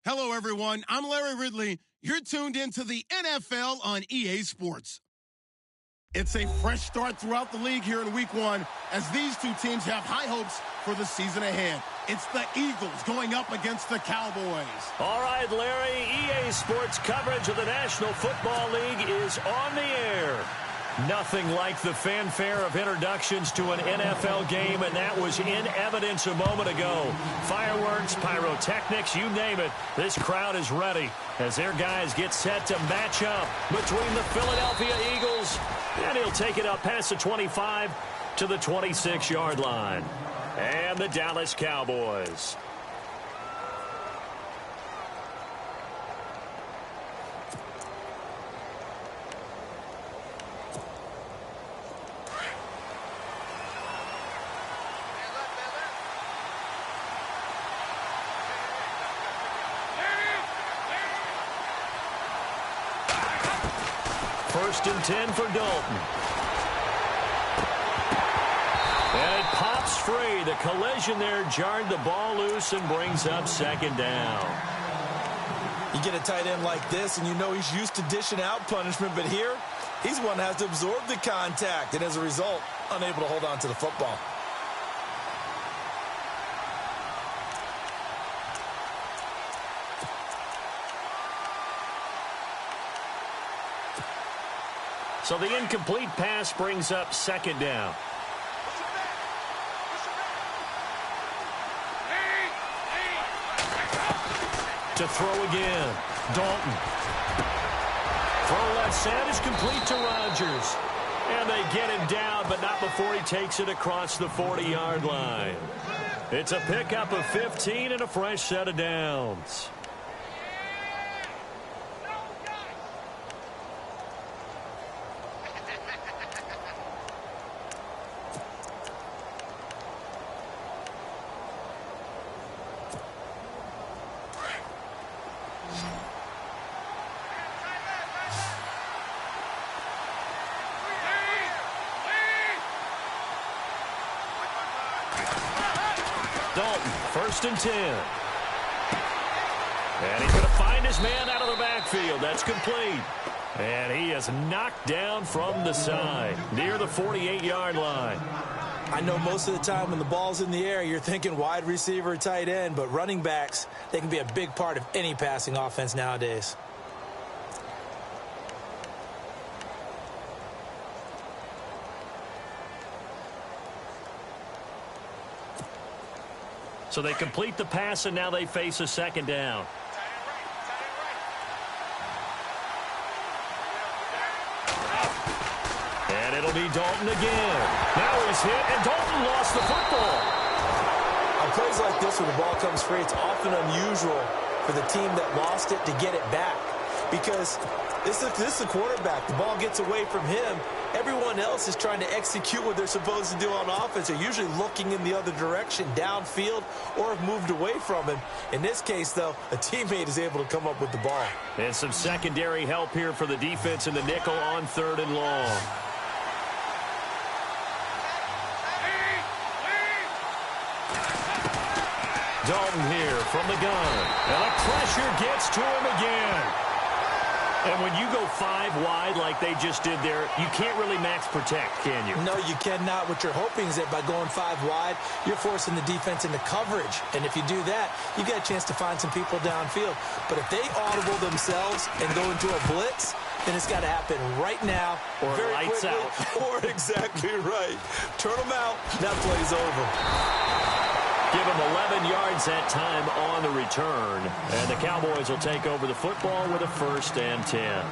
Hello, everyone. I'm Larry Ridley. You're tuned into the NFL on EA Sports. It's a fresh start throughout the league here in Week 1 as these two teams have high hopes for the season ahead. It's the Eagles going up against the Cowboys. All right, Larry, EA Sports coverage of the National Football League is on the air. Nothing like the fanfare of introductions to an NFL game, and that was in evidence a moment ago. Fireworks, pyrotechnics, you name it. This crowd is ready as their guys get set to match up between the Philadelphia Eagles, and he'll take it up past the 25 to the 26-yard line. And the Dallas Cowboys. First and 10 for Dalton. And it pops free. The collision there jarred the ball loose and brings up second down. You get a tight end like this, and you know he's used to dishing out punishment, but here, he's one that has to absorb the contact, and as a result, unable to hold on to the football. So the incomplete pass brings up second down. To throw again, Dalton. Throw left side is complete to Rodgers. And they get him down, but not before he takes it across the 40-yard line. It's a pickup of 15 and a fresh set of downs. Dalton, first and 10. And he's going to find his man out of the backfield. That's complete. And he is knocked down from the side, near the 48-yard line. I know most of the time when the ball's in the air, you're thinking wide receiver, tight end, but running backs, they can be a big part of any passing offense nowadays. So they complete the pass, and now they face a second down. And it'll be Dalton again. Now he's hit, and Dalton lost the football. On plays like this, when the ball comes free, it's often unusual for the team that lost it to get it back. Because this is the quarterback. The ball gets away from him. Everyone else is trying to execute what they're supposed to do on offense. They're usually looking in the other direction, downfield, or have moved away from him. In this case, though, a teammate is able to come up with the ball. And some secondary help here for the defense in the nickel on third and long. Dalton here from the gun. And the pressure gets to him again. And when you go 5 wide like they just did there, you can't really max protect, can you? No, you cannot. What you're hoping is that by going 5 wide, you're forcing the defense into coverage. And if you do that, you get a chance to find some people downfield. But if they audible themselves and go into a blitz, then it's got to happen right now. Or very lights quickly, out. Or exactly right. Turn them out. That play's over. Give him 11 yards that time on the return. And the Cowboys will take over the football with a first and 10.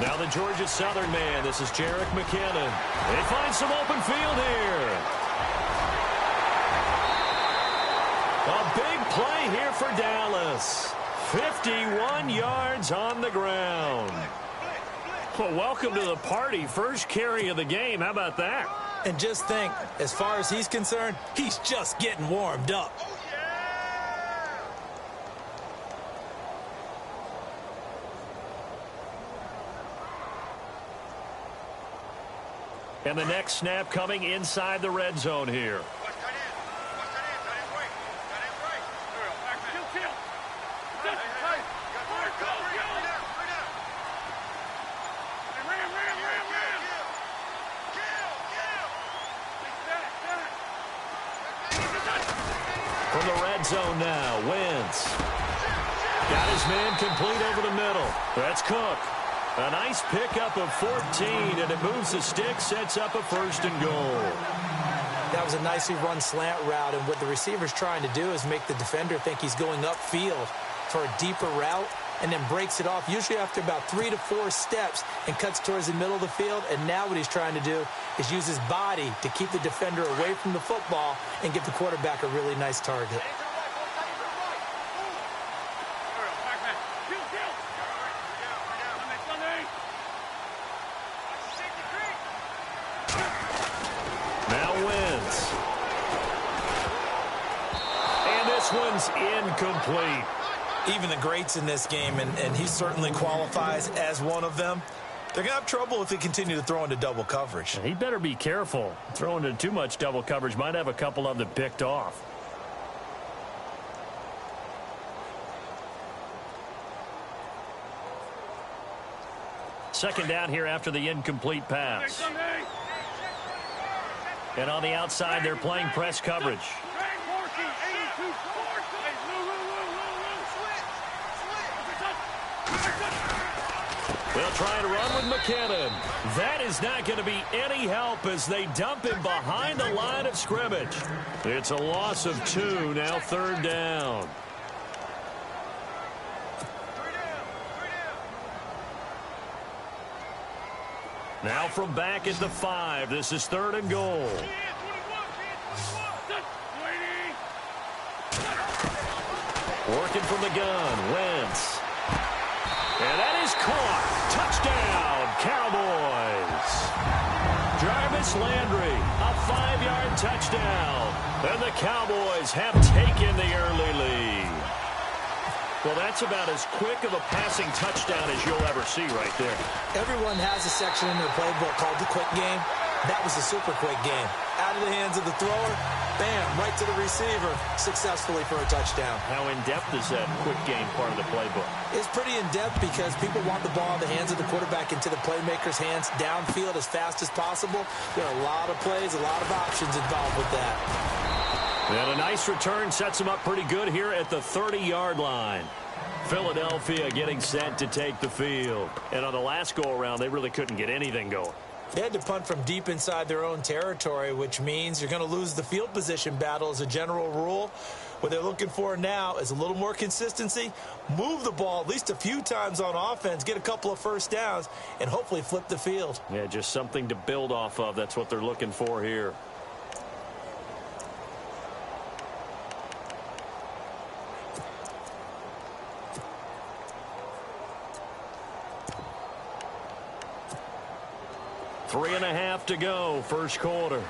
Now the Georgia Southern man. This is Jerick McKinnon. They find some open field here. A big play here for Dallas. 51 yards on the ground. Well, welcome to the party. First carry of the game. How about that? And just think, as far as he's concerned, he's just getting warmed up. And the next snap coming inside the red zone here. From the red zone now, Wentz. Got his man complete over the middle. That's Cook. A nice pickup of 14, and it moves the stick, sets up a 1st and goal. That was a nicely run slant route, and what the receiver's trying to do is make the defender think he's going upfield for a deeper route, and then breaks it off, usually after about 3 to 4 steps, and cuts towards the middle of the field. And now what he's trying to do is use his body to keep the defender away from the football and give the quarterback a really nice target. Now Wentz. And this one's incomplete. Even the greats in this game, and he certainly qualifies as one of them, they're going to have trouble if they continue to throw into double coverage. He better be careful. Throwing into too much double coverage might have a couple of them picked off. Second down here after the incomplete pass. And on the outside, they're playing press coverage. They'll try and run with McKinnon. That is not going to be any help as they dump him behind the line of scrimmage. It's a loss of 2, now 3rd down. Now from back at the 5, this is 3rd and goal. Working from the gun, Wentz. And that is caught. Touchdown, Cowboys. Jarvis Landry, a 5-yard touchdown. And the Cowboys have taken the early lead. Well, that's about as quick of a passing touchdown as you'll ever see right there. Everyone has a section in their playbook called the quick game. That was a super quick game. Out of the hands of the thrower, bam, right to the receiver, successfully for a touchdown. How in-depth is that quick game part of the playbook? It's pretty in-depth because people want the ball in the hands of the quarterback into the playmaker's hands downfield as fast as possible. There are a lot of plays, a lot of options involved with that. And a nice return sets them up pretty good here at the 30-yard line. Philadelphia getting set to take the field. And on the last go-around, they really couldn't get anything going. They had to punt from deep inside their own territory, which means you're going to lose the field position battle as a general rule. What they're looking for now is a little more consistency, move the ball at least a few times on offense, get a couple of first downs, and hopefully flip the field. Yeah, just something to build off of. That's what they're looking for here. Three and a half to go, first quarter.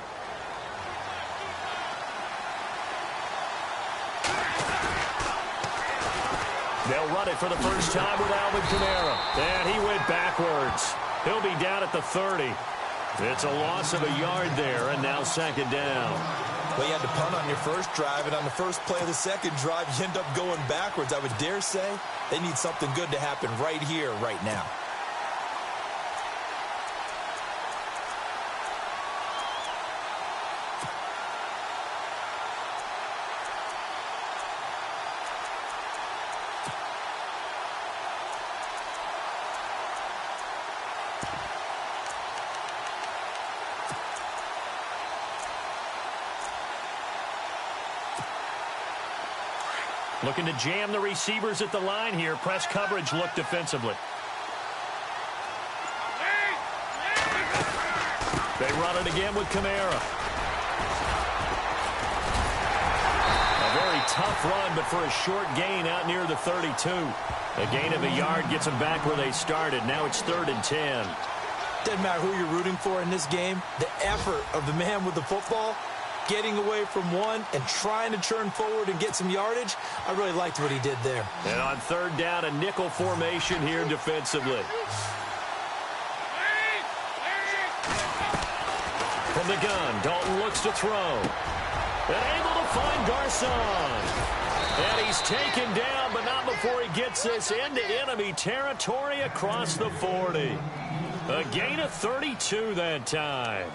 They'll run it for the first time with Alvin Kamara. And he went backwards. He'll be down at the 30. It's a loss of a yard there, and now 2nd down. Well, you had to punt on your first drive, and on the first play of the second drive, you end up going backwards. I would dare say they need something good to happen right here, right now. Looking to jam the receivers at the line here. Press coverage look defensively. They run it again with Kamara. A very tough run, but for a short gain out near the 32. A gain of a yard gets them back where they started. Now it's 3rd and 10. Doesn't matter who you're rooting for in this game. The effort of the man with the football, getting away from one and trying to turn forward and get some yardage, I really liked what he did there. And on 3rd down, a nickel formation here defensively. From the gun, Dalton looks to throw. And able to find Garcon. And he's taken down, but not before he gets this into enemy territory across the 40. A gain of 32 that time.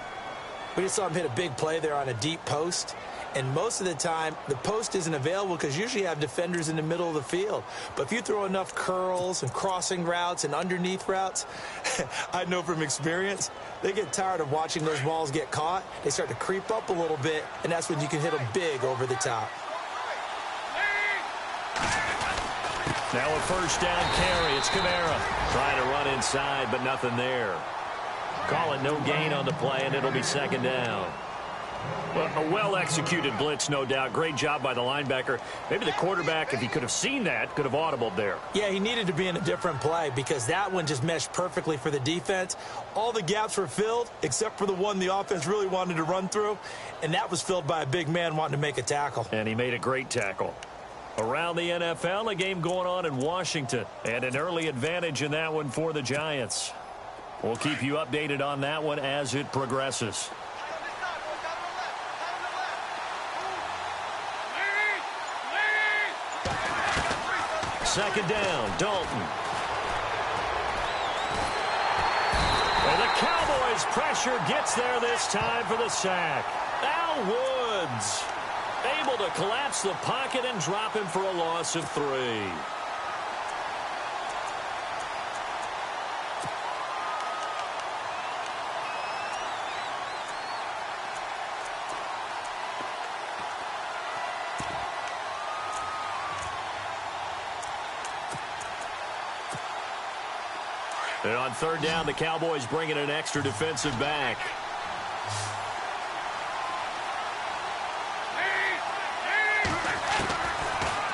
We just saw him hit a big play there on a deep post. And most of the time, the post isn't available because usually you have defenders in the middle of the field. But if you throw enough curls and crossing routes and underneath routes, I know from experience, they get tired of watching those balls get caught. They start to creep up a little bit, and that's when you can hit them big over the top. Now a 1st down carry. It's Kamara trying to run inside, but nothing there. Call it no gain on the play, and it'll be 2nd down. Well, a well-executed blitz, no doubt. Great job by the linebacker. Maybe the quarterback, if he could have seen that, could have audibled there. Yeah, he needed to be in a different play because that one just meshed perfectly for the defense. All the gaps were filled except for the one the offense really wanted to run through, and that was filled by a big man wanting to make a tackle. And he made a great tackle. Around the NFL, a game going on in Washington, and an early advantage in that one for the Giants. We'll keep you updated on that one as it progresses. Second down, Dalton. And the Cowboys' pressure gets there this time for the sack. Al Woods able to collapse the pocket and drop him for a loss of 3. And on 3rd down, the Cowboys bring in an extra defensive back.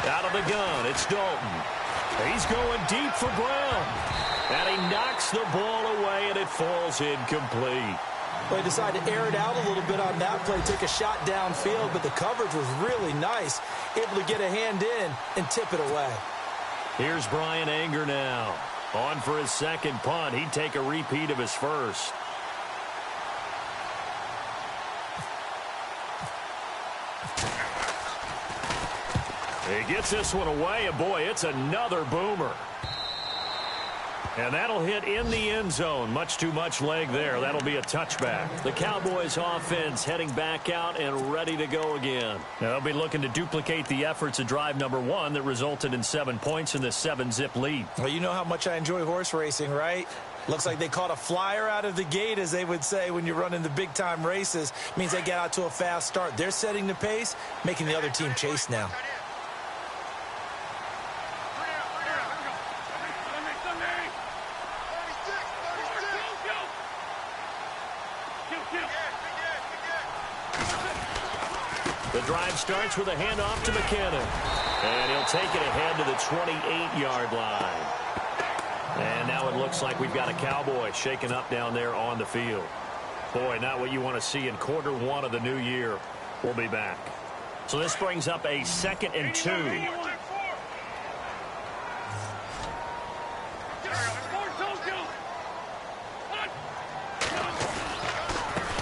Out of the gun, it's Dalton. He's going deep for Brown. And he knocks the ball away, and it falls incomplete. Well, he decided to air it out a little bit on that play, took a shot downfield, but the coverage was really nice, able to get a hand in and tip it away. Here's Brian Anger now. On for his 2nd punt. He'd take a repeat of his first. He gets this one away, and boy, it's another boomer. And that'll hit in the end zone. Much too much leg there. That'll be a touchback. The Cowboys offense heading back out and ready to go again. Now, they'll be looking to duplicate the efforts of drive number 1 that resulted in 7 points in the 7-zip lead. Well, you know how much I enjoy horse racing, right? Looks like they caught a flyer out of the gate, as they would say when you're running the big-time races. Means they get out to a fast start. They're setting the pace, making the other team chase now. The drive starts with a handoff to McKinnon. And he'll take it ahead to the 28-yard line. And now it looks like we've got a Cowboy shaken up down there on the field. Boy, not what you want to see in quarter 1 of the new year. We'll be back. So this brings up a 2nd and 2.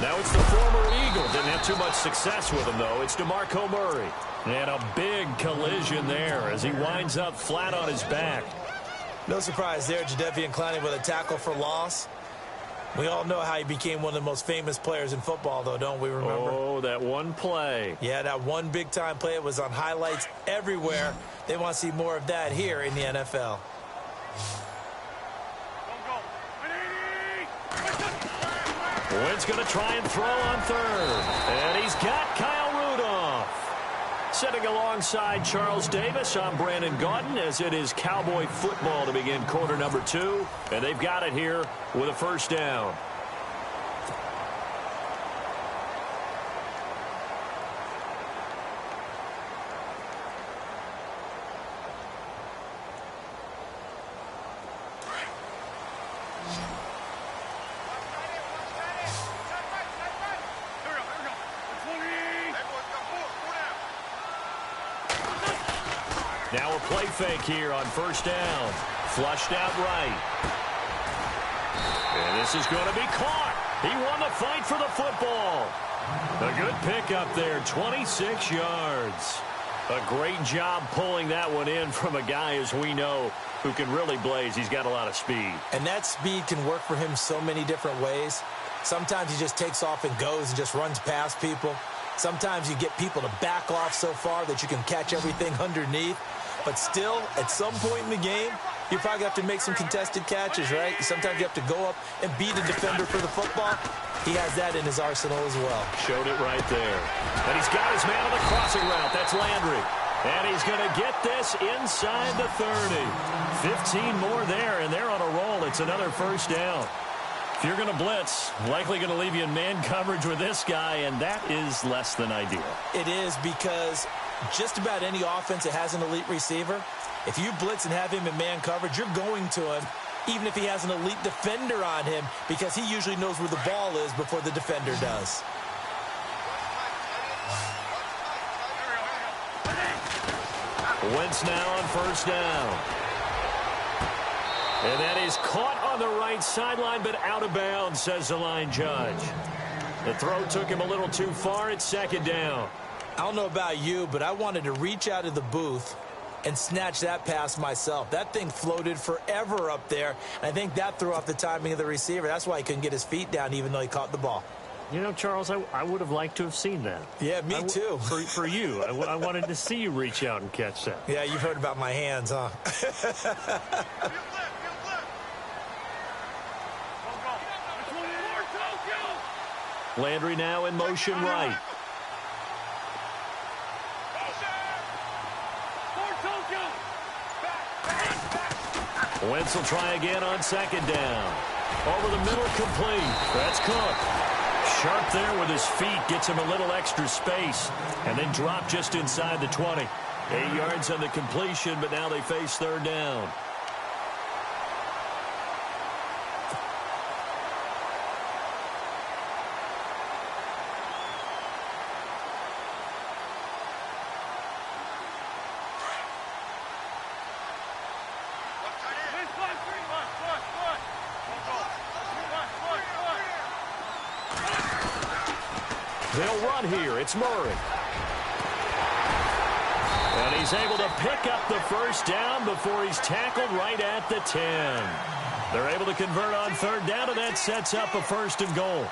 Now it's the former Eagle. Didn't have too much success with him, though. It's DeMarco Murray. And a big collision there as he winds up flat on his back. No surprise there, Jadeveon Clowney with a tackle for loss. We all know how he became one of the most famous players in football, though, don't we remember? Oh, that one play. Yeah, that one big-time play. It was on highlights everywhere. They want to see more of that here in the NFL. Wynn's going to try and throw on 3rd. And he's got Kyle Rudolph. Sitting alongside Charles Davis, I'm Brandon Gaudin, as it is Cowboy football to begin quarter number 2. And they've got it here with a 1st down. Now a play fake here on first down. Flushed out right. And this is going to be caught. He won the fight for the football. A good pickup there, 26 yards. A great job pulling that one in from a guy, as we know, who can really blaze. He's got a lot of speed. And that speed can work for him so many different ways. Sometimes he just takes off and goes and just runs past people. Sometimes you get people to back off so far that you can catch everything underneath. But still, at some point in the game, you probably have to make some contested catches, right? Sometimes you have to go up and beat a defender for the football. He has that in his arsenal as well. Showed it right there. And he's got his man on the crossing route. That's Landry. And he's going to get this inside the 30. 15 more there, and they're on a roll. It's another first down. If you're going to blitz, likely going to leave you in man coverage with this guy, and that is less than ideal. It is, because just about any offense that has an elite receiver, if you blitz and have him in man coverage, you're going to him, even if he has an elite defender on him, because he usually knows where the ball is before the defender does. Wentz now on first down. And that is caught on the right sideline, but out of bounds, says the line judge. The throw took him a little too far. It's second down. I don't know about you, but I wanted to reach out of the booth and snatch that pass myself. That thing floated forever up there, and I think that threw off the timing of the receiver. That's why he couldn't get his feet down, even though he caught the ball. You know, Charles, I would have liked to have seen that. Yeah, me too. For you. I wanted to see you reach out and catch that. Yeah, you've heard about my hands, huh? Landry now in motion right. Wentz will try again on second down. Over the middle, complete. That's Cook. Sharp there with his feet. Gets him a little extra space. And then drop just inside the 20. 8 yards on the completion, but now they face third down. They'll run here. It's Murray. And he's able to pick up the first down before he's tackled right at the 10. They're able to convert on third down, and that sets up a first and goal.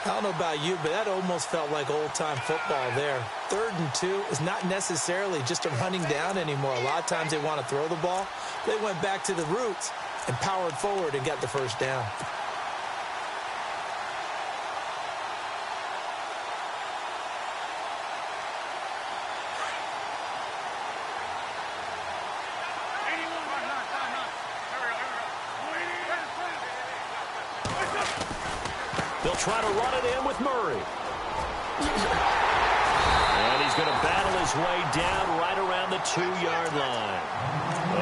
I don't know about you, but that almost felt like old-time football there. 3rd and 2 is not necessarily just a running down anymore. A lot of times they want to throw the ball. They went back to the roots and powered forward and got the first down. They'll try to run it in with Murray. And he's going to battle his way down right around the 2-yard line.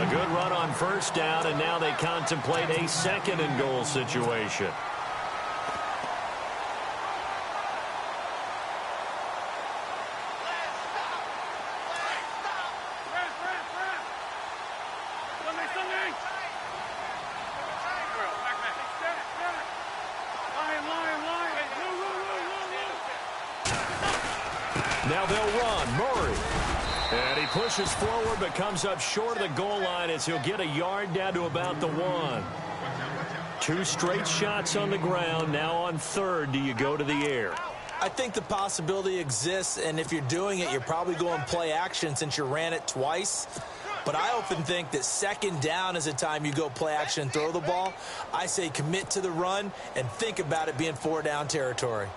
A good run on first down, and now they contemplate a second and goal situation. Now they'll run. Murray. And he pushes forward but comes up short of the goal line as he'll get a yard down to about the 1. 2 straight shots on the ground. Now on third, do you go to the air? I think the possibility exists, and if you're doing it, you're probably going play action since you ran it twice. But I often think that second down is a time you go play action and throw the ball. I say commit to the run and think about it being 4-down territory.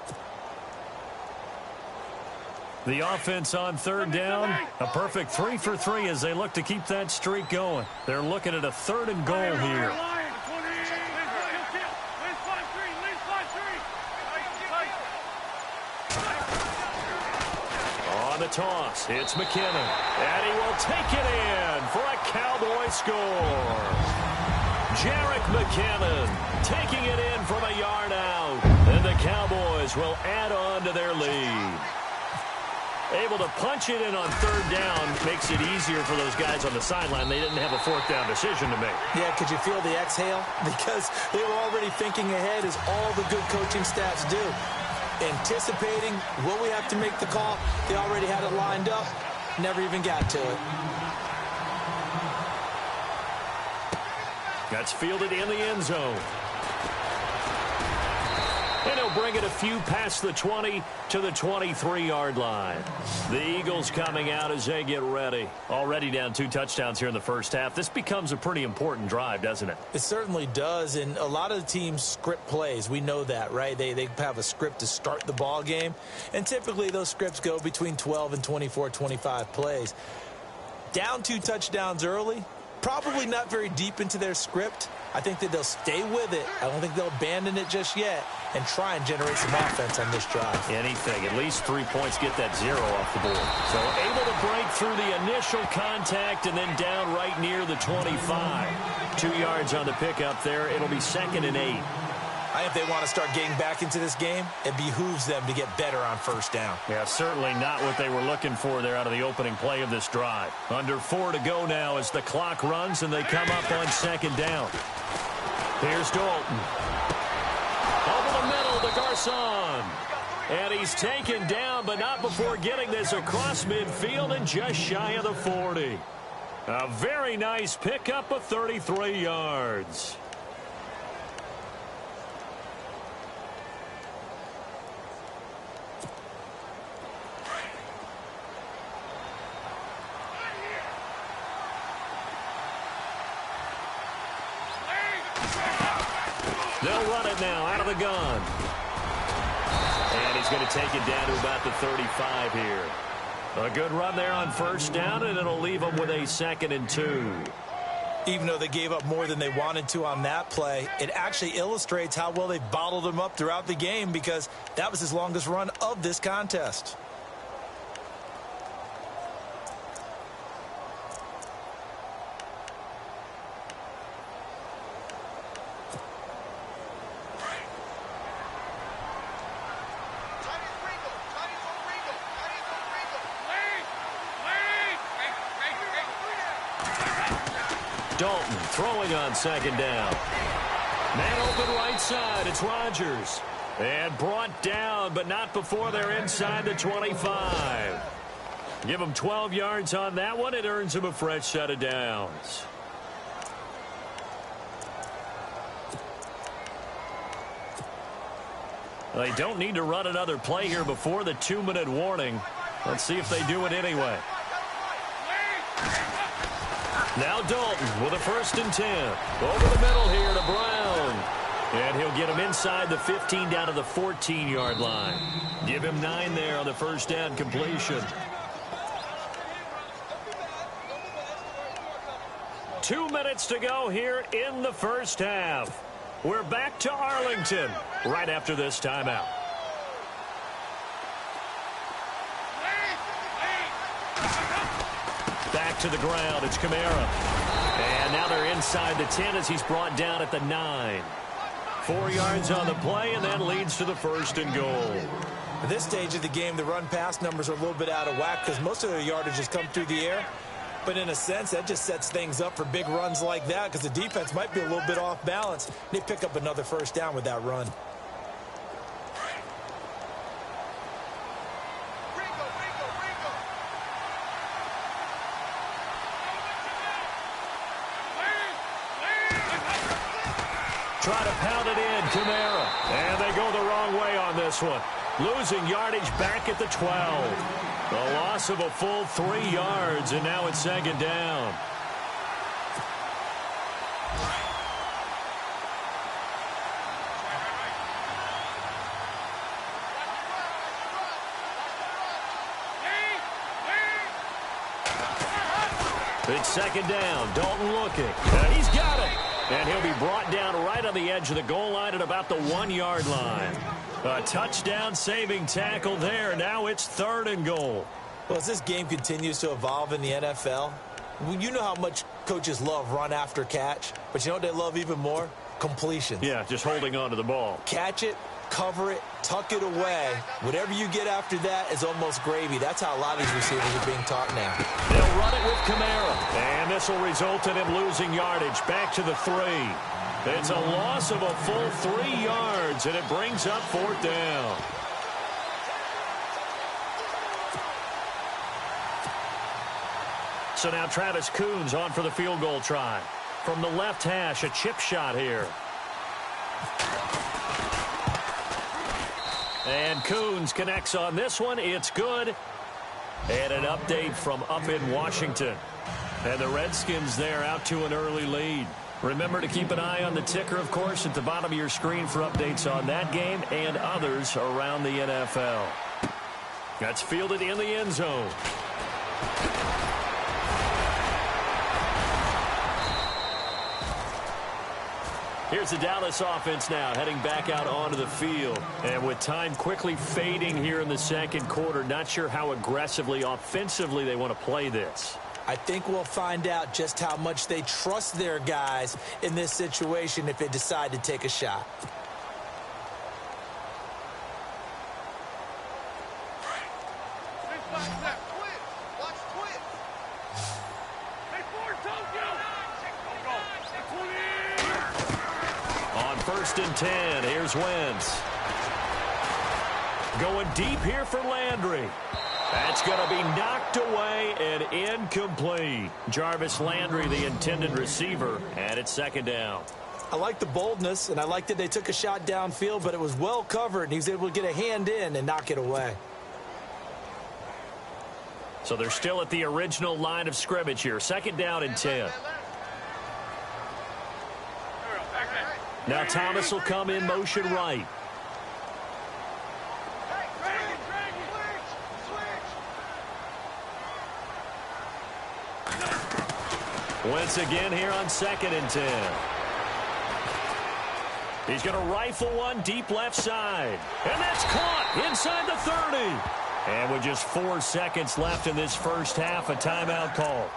The offense on third down, a perfect 3 for 3 as they look to keep that streak going. They're looking at a 3rd and goal here. On the toss, it's McKinnon. And he will take it in for a Cowboy score. Jerick McKinnon taking it in from a yard out. And the Cowboys will add on to their lead. Able to punch it in on third down makes it easier for those guys on the sideline. They didn't have a fourth down decision to make. Yeah, could you feel the exhale? Because they were already thinking ahead, as all the good coaching staffs do. Anticipating, will we have to make the call? They already had it lined up. Never even got to it. That's fielded in the end zone. And he'll bring it a few past the 20 to the 23-yard line. The Eagles coming out as they get ready. Already down 2 touchdowns here in the first half. This becomes a pretty important drive, doesn't it? It certainly does, and a lot of the teams script plays. We know that, right? They have a script to start the ball game, and typically those scripts go between 12 and 24, 25 plays. Down 2 touchdowns early, probably not very deep into their script. I think that they'll stay with it. I don't think they'll abandon it just yet and try and generate some offense on this drive. Anything. At least 3 points, get that 0 off the board. So able to break through the initial contact and then down right near the 25. 2 yards on the pickup there. It'll be 2nd and 8. I think if they want to start getting back into this game, it behooves them to get better on first down. Yeah, certainly not what they were looking for there out of the opening play of this drive. Under 4 to go now as the clock runs and they come up on 2nd down. Here's Dalton. Over the middle to Garcon. And he's taken down, but not before getting this across midfield and just shy of the 40. A very nice pickup of 33 yards. They'll run it now out of the gun. And he's going to take it down to about the 35 here. A good run there on first down, and it'll leave them with a 2nd and 2. Even though they gave up more than they wanted to on that play, it actually illustrates how well they bottled them up throughout the game, because that was his longest run of this contest. Dalton throwing on 2nd down. Man open right side. It's Rodgers. And brought down, but not before they're inside the 25. Give him 12 yards on that one. It earns him a fresh set of downs. They don't need to run another play here before the 2-minute warning. Let's see if they do it anyway. Now Dalton with a 1st and 10. Over the middle here to Brown. And he'll get him inside the 15 down to the 14-yard line. Give him 9 there on the first down completion. 2 minutes to go here in the first half. We're back to Arlington right after this timeout. Back to the ground. It's Kamara. And now they're inside the 10 as he's brought down at the 9. 4 yards on the play, and that leads to the 1st and goal. At this stage of the game, the run-pass numbers are a little bit out of whack because most of their yardage has come through the air. But in a sense, that just sets things up for big runs like that because the defense might be a little bit off balance. They pick up another first down with that run. Try to pound it in, Kamara. And they go the wrong way on this one. Losing yardage back at the 12. A loss of a full 3 yards, and now it's 2nd down. It's 2nd down. Dalton looking. And he's got it. And he'll be brought down right on the edge of the goal line at about the 1-yard line. A touchdown-saving tackle there. Now it's 3rd and goal. Well, as this game continues to evolve in the NFL, you know how much coaches love run after catch, but you know what they love even more? completions. Yeah, just holding on to the ball. Catch it, cover it, tuck it away. Whatever you get after that is almost gravy. That's how a lot of these receivers are being taught now. They'll run it with Kamara. And this will result in him losing yardage. Back to the 3. It's a loss of a full 3 yards, and it brings up 4th down. So now Travis Coons on for the field goal try. From the left hash, a chip shot here. And Coons connects on this one. It's good. And an update from up in Washington. And the Redskins there out to an early lead. Remember to keep an eye on the ticker, of course, at the bottom of your screen for updates on that game and others around the NFL. That's fielded in the end zone. Here's the Dallas offense now, heading back out onto the field. And with time quickly fading here in the second quarter, not sure how aggressively, offensively they want to play this. I think we'll find out just how much they trust their guys in this situation if they decide to take a shot. On 1st and 10, here's Wentz. Going deep here for Landry. That's going to be knocked away and incomplete. Jarvis Landry, the intended receiver, and it's 2nd down. I like the boldness, and I like that they took a shot downfield, but it was well covered, and he was able to get a hand in and knock it away. So they're still at the original line of scrimmage here. 2nd down and 10. Now Thomas will come in motion right. Wentz again here on 2nd and 10. He's going to rifle one deep left side. And that's caught inside the 30. And with just 4 seconds left in this first half, a timeout call.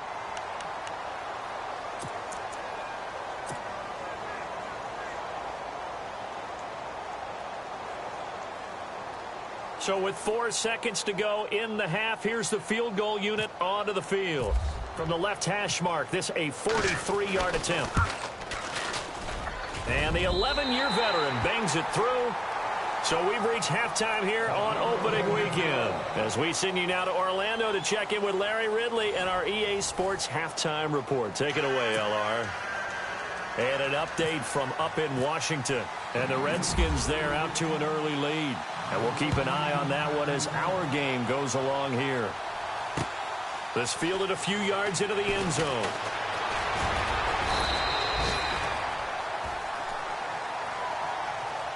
So with 4 seconds to go in the half, here's the field goal unit onto the field. From the left hash mark, this a 43-yard attempt. And the 11-year veteran bangs it through. So we've reached halftime here on opening weekend. As we send you now to Orlando to check in with Larry Ridley and our EA Sports halftime report. Take it away, LR. And an update from up in Washington. And the Redskins there out to an early lead. And we'll keep an eye on that one as our game goes along here. This fielded a few yards into the end zone.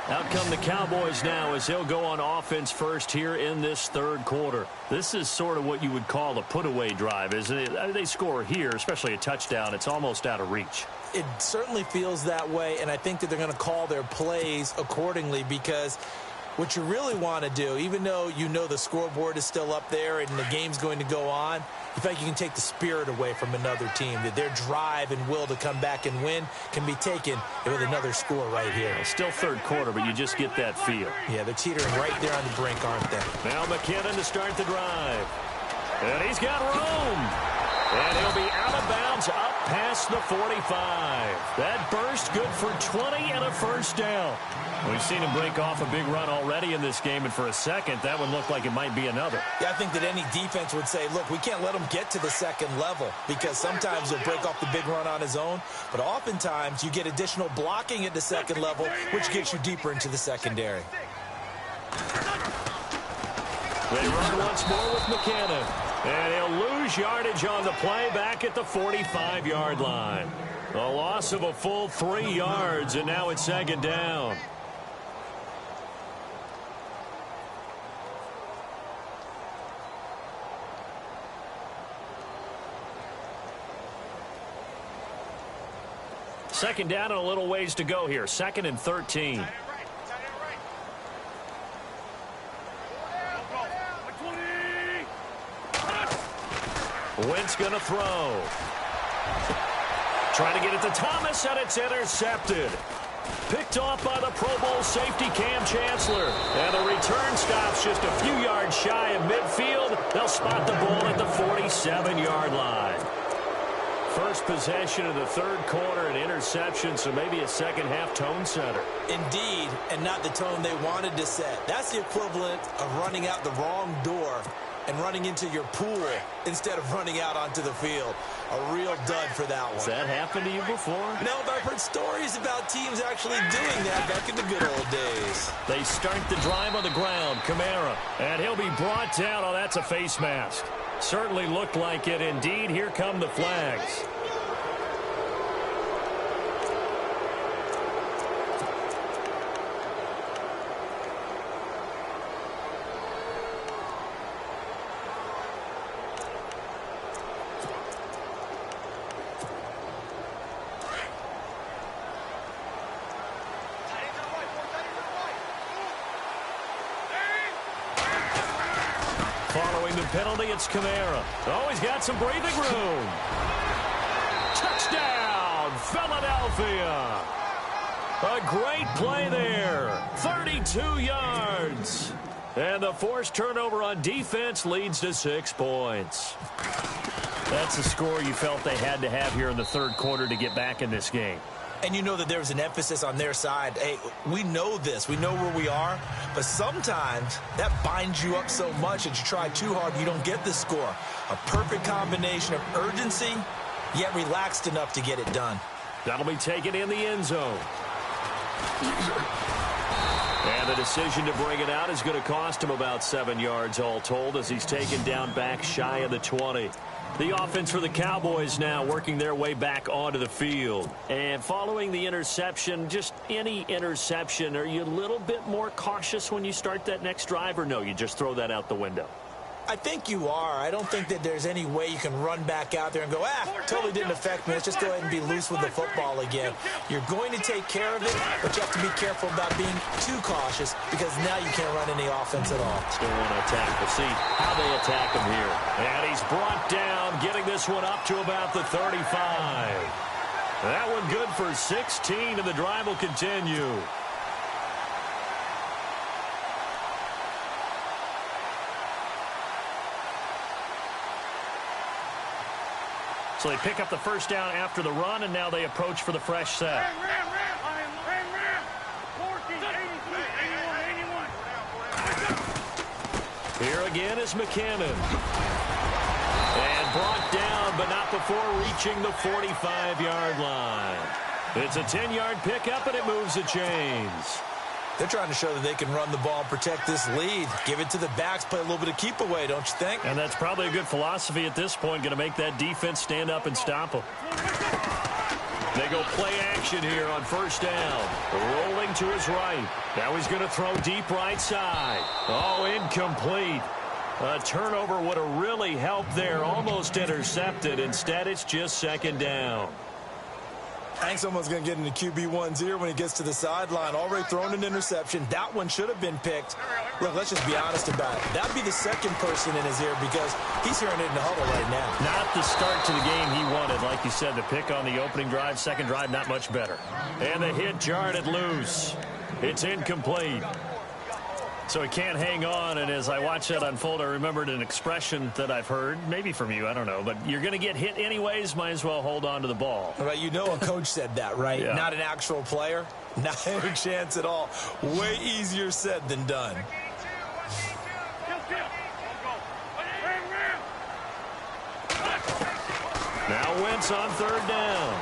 Out come the Cowboys now as they'll go on offense first here in this third quarter. This is sort of what you would call a put-away drive, isn't it? They score here, especially a touchdown. It's almost out of reach. It certainly feels that way, and I think that they're going to call their plays accordingly because what you really want to do, even though you know the scoreboard is still up there and the game's going to go on, you feel like you can take the spirit away from another team, that their drive and will to come back and win can be taken with another score right here. Still third quarter, but you just get that feel. Yeah, they're teetering right there on the brink, aren't they? Now McKinnon to start the drive. And he's got room. And he'll be out of bounds up past the 45. That burst good for 20 and a first down. We've seen him break off a big run already in this game, and for a second, that one looked like it might be another. Yeah, I think that any defense would say, look, we can't let him get to the second level because sometimes he'll break off the big run on his own, but oftentimes you get additional blocking at the second level, which gets you deeper into the secondary. They run once more with McKinnon. And he'll lose yardage on the play back at the 45-yard line. A loss of a full 3 yards, and now it's second down. Second down and a little ways to go here. 2nd and 13. Wentz going to throw. Trying to get it to Thomas, and it's intercepted. Picked off by the Pro Bowl safety Cam Chancellor. And the return stops just a few yards shy of midfield. They'll spot the ball at the 47-yard line. First possession of the third quarter, an interception, so maybe a second-half tone setter. Indeed, and not the tone they wanted to set. That's the equivalent of running out the wrong door and running into your pool instead of running out onto the field. A real dud for that one. Has that happened to you before? No, but I've heard stories about teams actually doing that back in the good old days. They start the drive on the ground. Kamara, and he'll be brought down. Oh, that's a face mask. Certainly looked like it. Indeed, here come the flags. Following the penalty, it's Kamara. Oh, he's got some breathing room. Touchdown, Philadelphia. A great play there. 32 yards. And the forced turnover on defense leads to 6 points. That's a score you felt they had to have here in the third quarter to get back in this game. And you know that there was an emphasis on their side. Hey, we know this. We know where we are. But sometimes that binds you up so much that you try too hard and you don't get the score. A perfect combination of urgency, yet relaxed enough to get it done. That'll be taken in the end zone. And the decision to bring it out is going to cost him about 7 yards all told as he's taken down back shy of the 20. The offense for the Cowboys now working their way back onto the field. And following the interception, just any interception, are you a little bit more cautious when you start that next drive, or no, you just throw that out the window? I think you are. I don't think that there's any way you can run back out there and go, totally didn't affect me. Let's just go ahead and be loose with the football again. You're going to take care of it, but you have to be careful about being too cautious because now you can't run any offense at all. Still want to attack. We'll see how they attack him here. And he's brought down, getting this one up to about the 35. That one good for 16, and the drive will continue. So they pick up the first down after the run, and now they approach for the fresh set. Here again is McCammon. And brought down, but not before reaching the 45-yard line. It's a 10-yard pickup, and it moves the chains. They're trying to show that they can run the ball and protect this lead. Give it to the backs, play a little bit of keep away, don't you think? And that's probably a good philosophy at this point, going to make that defense stand up and stop them. They go play action here on first down. Rolling to his right. Now he's going to throw deep right side. Oh, incomplete. A turnover would have really helped there. Almost intercepted. Instead, it's just second down. I think someone's going to get into QB1's ear when he gets to the sideline. Already thrown an interception. That one should have been picked. Look, let's just be honest about it. That would be the second person in his ear because he's hearing it in the huddle right now. Not the start to the game he wanted. Like you said, the pick on the opening drive, second drive, not much better. And the hit jarred it loose. It's incomplete. So he can't hang on, and as I watch that unfold, I remembered an expression that I've heard, maybe from you, I don't know, but you're going to get hit anyways, might as well hold on to the ball. Right, you know a coach said that, right? Yeah. Not an actual player. Not any chance at all. Way easier said than done. Now Wentz on third down.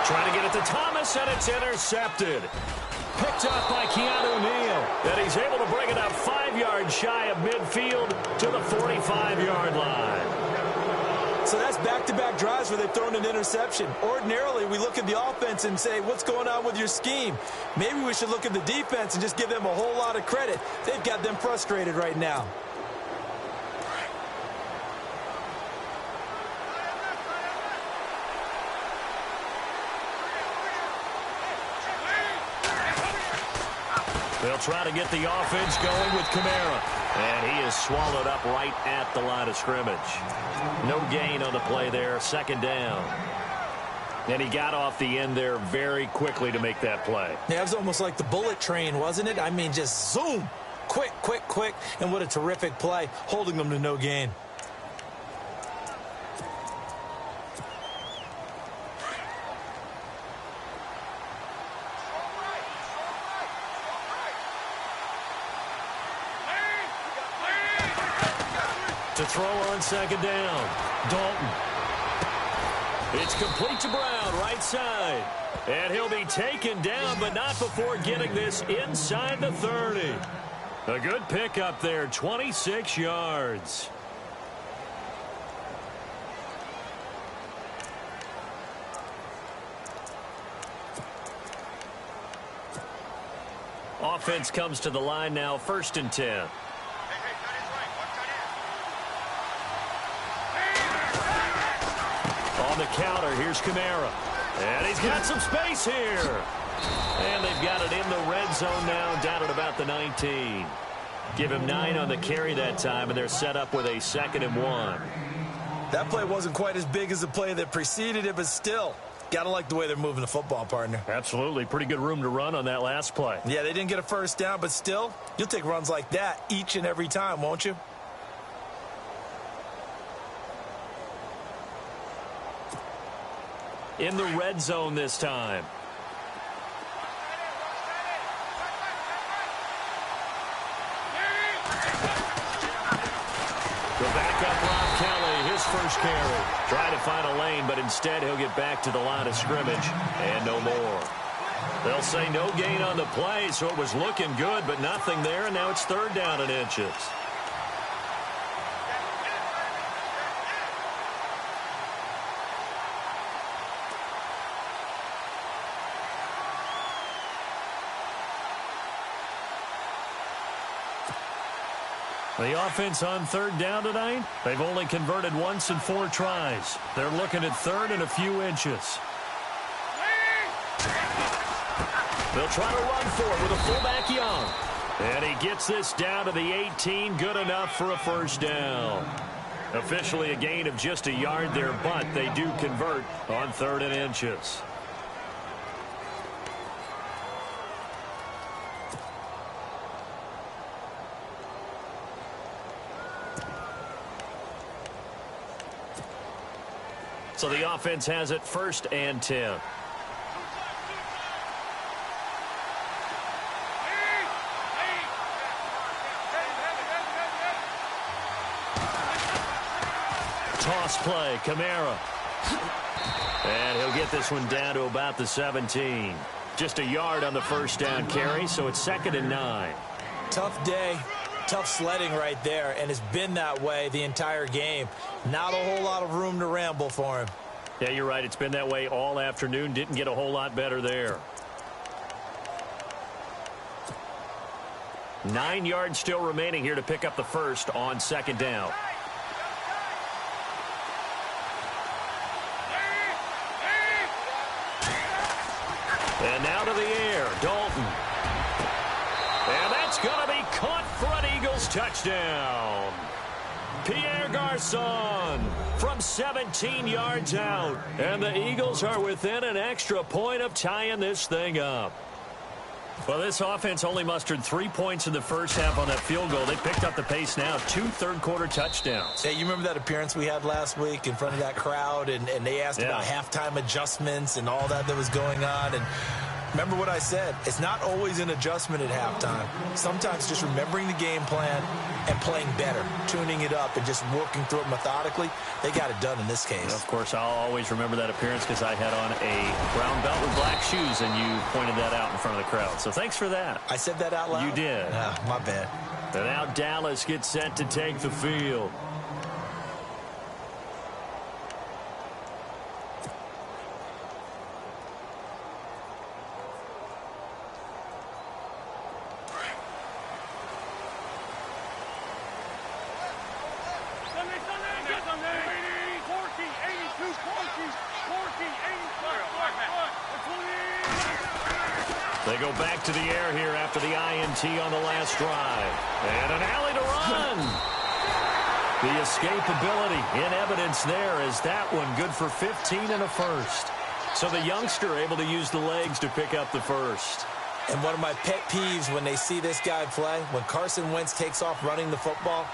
Trying to get it to Thomas, and it's intercepted. Picked up by Keanu Neal. And he's able to bring it up 5 yards shy of midfield to the 45-yard line. So that's back-to-back drives where they've thrown an interception. Ordinarily, we look at the offense and say, what's going on with your scheme? Maybe we should look at the defense and just give them a whole lot of credit. They've got them frustrated right now. They'll try to get the offense going with Kamara. And he is swallowed up right at the line of scrimmage. No gain on the play there. Second down. And he got off the end there very quickly to make that play. Yeah, it was almost like the bullet train, wasn't it? I mean, just zoom. Quick, quick, quick. And what a terrific play, holding them to no gain. To throw on second down, Dalton. It's complete to Brown, right side. And he'll be taken down, but not before getting this inside the 30. A good pickup there, 26 yards. Offense comes to the line now, 1st and 10. On the counter, here's Kamara. And he's got some space here. And they've got it in the red zone now, down at about the 19. Give him 9 on the carry that time, and they're set up with a 2nd and 1. That play wasn't quite as big as the play that preceded it, but still, gotta like the way they're moving the football, partner. Absolutely. Pretty good room to run on that last play. Yeah, they didn't get a first down, but still, you'll take runs like that each and every time, won't you? In the red zone this time. The backup Rob Kelly, his first carry. Try to find a lane, but instead he'll get back to the line of scrimmage and no more. They'll say no gain on the play, so it was looking good, but nothing there, and now it's 3rd down and inches. The offense on 3rd down tonight, they've only converted once in 4 tries. They're looking at 3rd and a few inches. They'll try to run for it with a fullback Young. And he gets this down to the 18, good enough for a 1st down. Officially a gain of just a yard there, but they do convert on 3rd and inches. So the offense has it 1st and 10. Toss play, Kamara. And he'll get this one down to about the 17. Just a yard on the 1st down carry, so it's 2nd and 9. Tough day. Tough sledding right there, and it's been that way the entire game. Not a whole lot of room to ramble for him. Yeah, you're right. It's been that way all afternoon. Didn't get a whole lot better there. 9 yards still remaining here to pick up the 1st on 2nd down. And now to the air, Dalton. And that's going to be caught for an Eagles touchdown. Pierre Garçon from 17 yards out. And the Eagles are within an extra point of tying this thing up. Well, this offense only mustered 3 points in the first half on that field goal. They picked up the pace now. 2 third-quarter touchdowns. Hey, you remember that appearance we had last week in front of that crowd, and they asked about halftime adjustments and all that was going on, and remember what I said. It's not always an adjustment at halftime. Sometimes just remembering the game plan and playing better, tuning it up and just working through it methodically. They got it done in this case. Of course, I'll always remember that appearance because I had on a brown belt with black shoes, and you pointed that out in front of the crowd. So thanks for that. I said that out loud? You did. Ah, my bad. And now Dallas gets set to take the field. They go back to the air here after the INT on the last drive. And an alley to run. The escapability in evidence there is that one good for 15 and a first. So the youngster able to use the legs to pick up the first. And one of my pet peeves when they see this guy play, when Carson Wentz takes off running the football,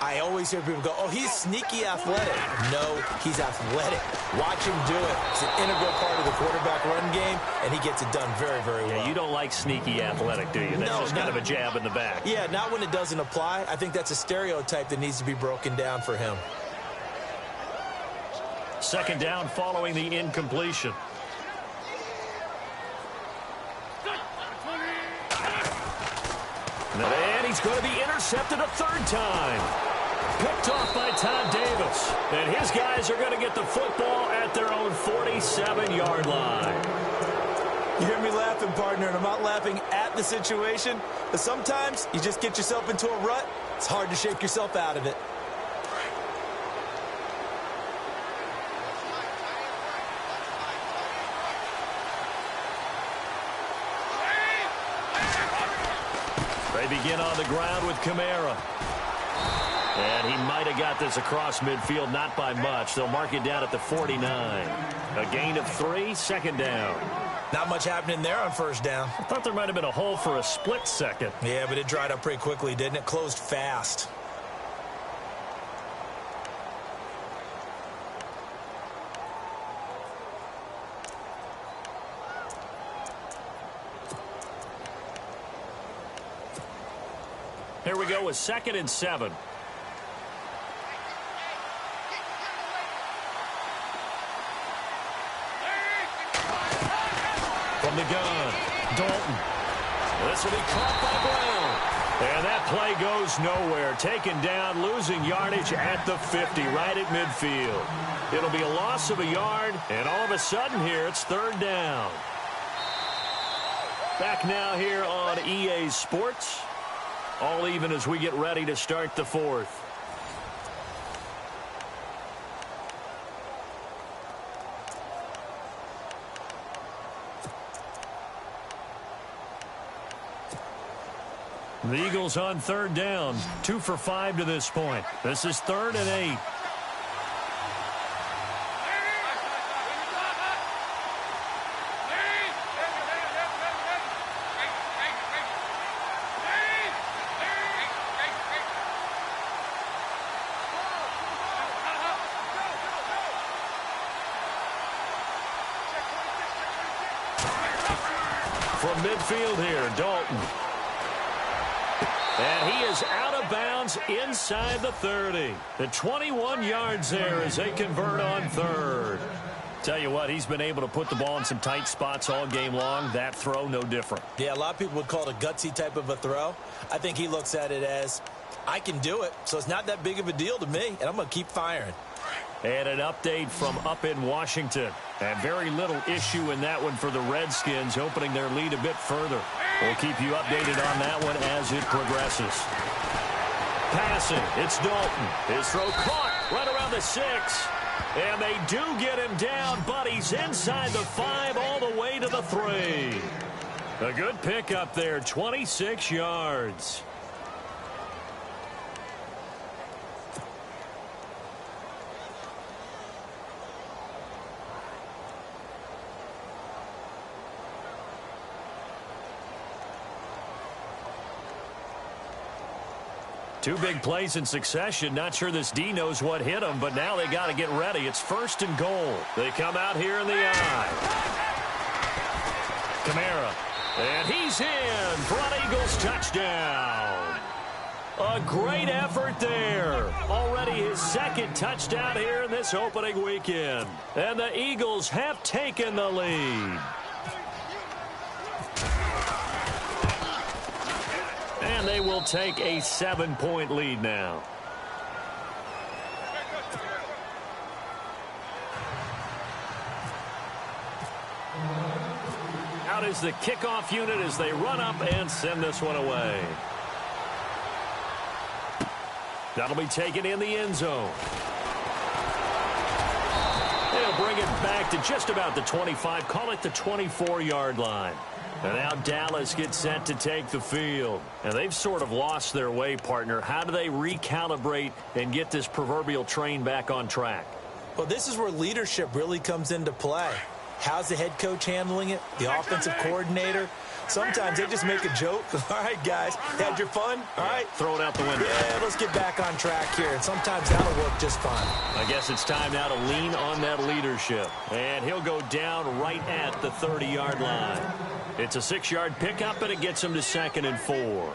I always hear people go, oh, he's sneaky athletic. No, he's athletic. Watch him do it. It's an integral part of the quarterback run game, and he gets it done very, very well. Yeah, you don't like sneaky athletic, do you? That's just kind of a jab in the back. Yeah, not when it doesn't apply. I think that's a stereotype that needs to be broken down for him. Second down following the incompletion. And he's going to be intercepted a third time. Picked off by Todd Davis. And his guys are going to get the football at their own 47-yard line. You hear me laughing, partner, and I'm not laughing at the situation, but sometimes you just get yourself into a rut. It's hard to shake yourself out of it. They begin on the ground with Kamara. And he might have got this across midfield, not by much. They'll mark it down at the 49. A gain of 3, second down. Not much happening there on first down. I thought there might have been a hole for a split second. Yeah, but it dried up pretty quickly, didn't it? Closed fast. Here we go with 2nd and 7. From the gun, Dalton. This will be caught by Brown. And that play goes nowhere. Taken down, losing yardage at the 50, right at midfield. It'll be a loss of a yard, and all of a sudden here, it's 3rd down. Back now here on EA Sports. All even as we get ready to start the 4th. The Eagles on 3rd down. 2 for 5 to this point. This is 3rd and 8. From midfield here, Dalton. And he is out of bounds inside the 30. The 21 yards there as they convert on 3rd. Tell you what, he's been able to put the ball in some tight spots all game long. That throw, no different. Yeah, a lot of people would call it a gutsy type of a throw. I think he looks at it as, I can do it, so it's not that big of a deal to me, and I'm going to keep firing. And an update from up in Washington. And very little issue in that one for the Redskins, opening their lead a bit further. We'll keep you updated on that one as it progresses. Passing, it's Dalton. His throw caught right around the 6. And they do get him down, but he's inside the 5 all the way to the 3. A good pickup there, 26 yards. Two big plays in succession. Not sure this D knows what hit him, but now they got to get ready. It's 1st and goal. They come out here in the eye. Kamara. And he's in for an Eagles touchdown. A great effort there. Already his 2nd touchdown here in this opening weekend. And the Eagles have taken the lead. And they will take a 7-point lead now. Out is the kickoff unit as they run up and send this one away. That'll be taken in the end zone. They'll bring it back to just about the 25, call it the 24-yard line. And now Dallas gets set to take the field. And they've sort of lost their way, partner. How do they recalibrate and get this proverbial train back on track? Well, this is where leadership really comes into play. How's the head coach handling it? The offensive coordinator? Sometimes they just make a joke. All right, guys, had your fun? All right. Throw it out the window. Yeah, let's get back on track here. And sometimes that'll work just fine. I guess it's time now to lean on that leadership. And he'll go down right at the 30-yard line. It's a 6-yard pickup, and it gets him to 2nd and 4.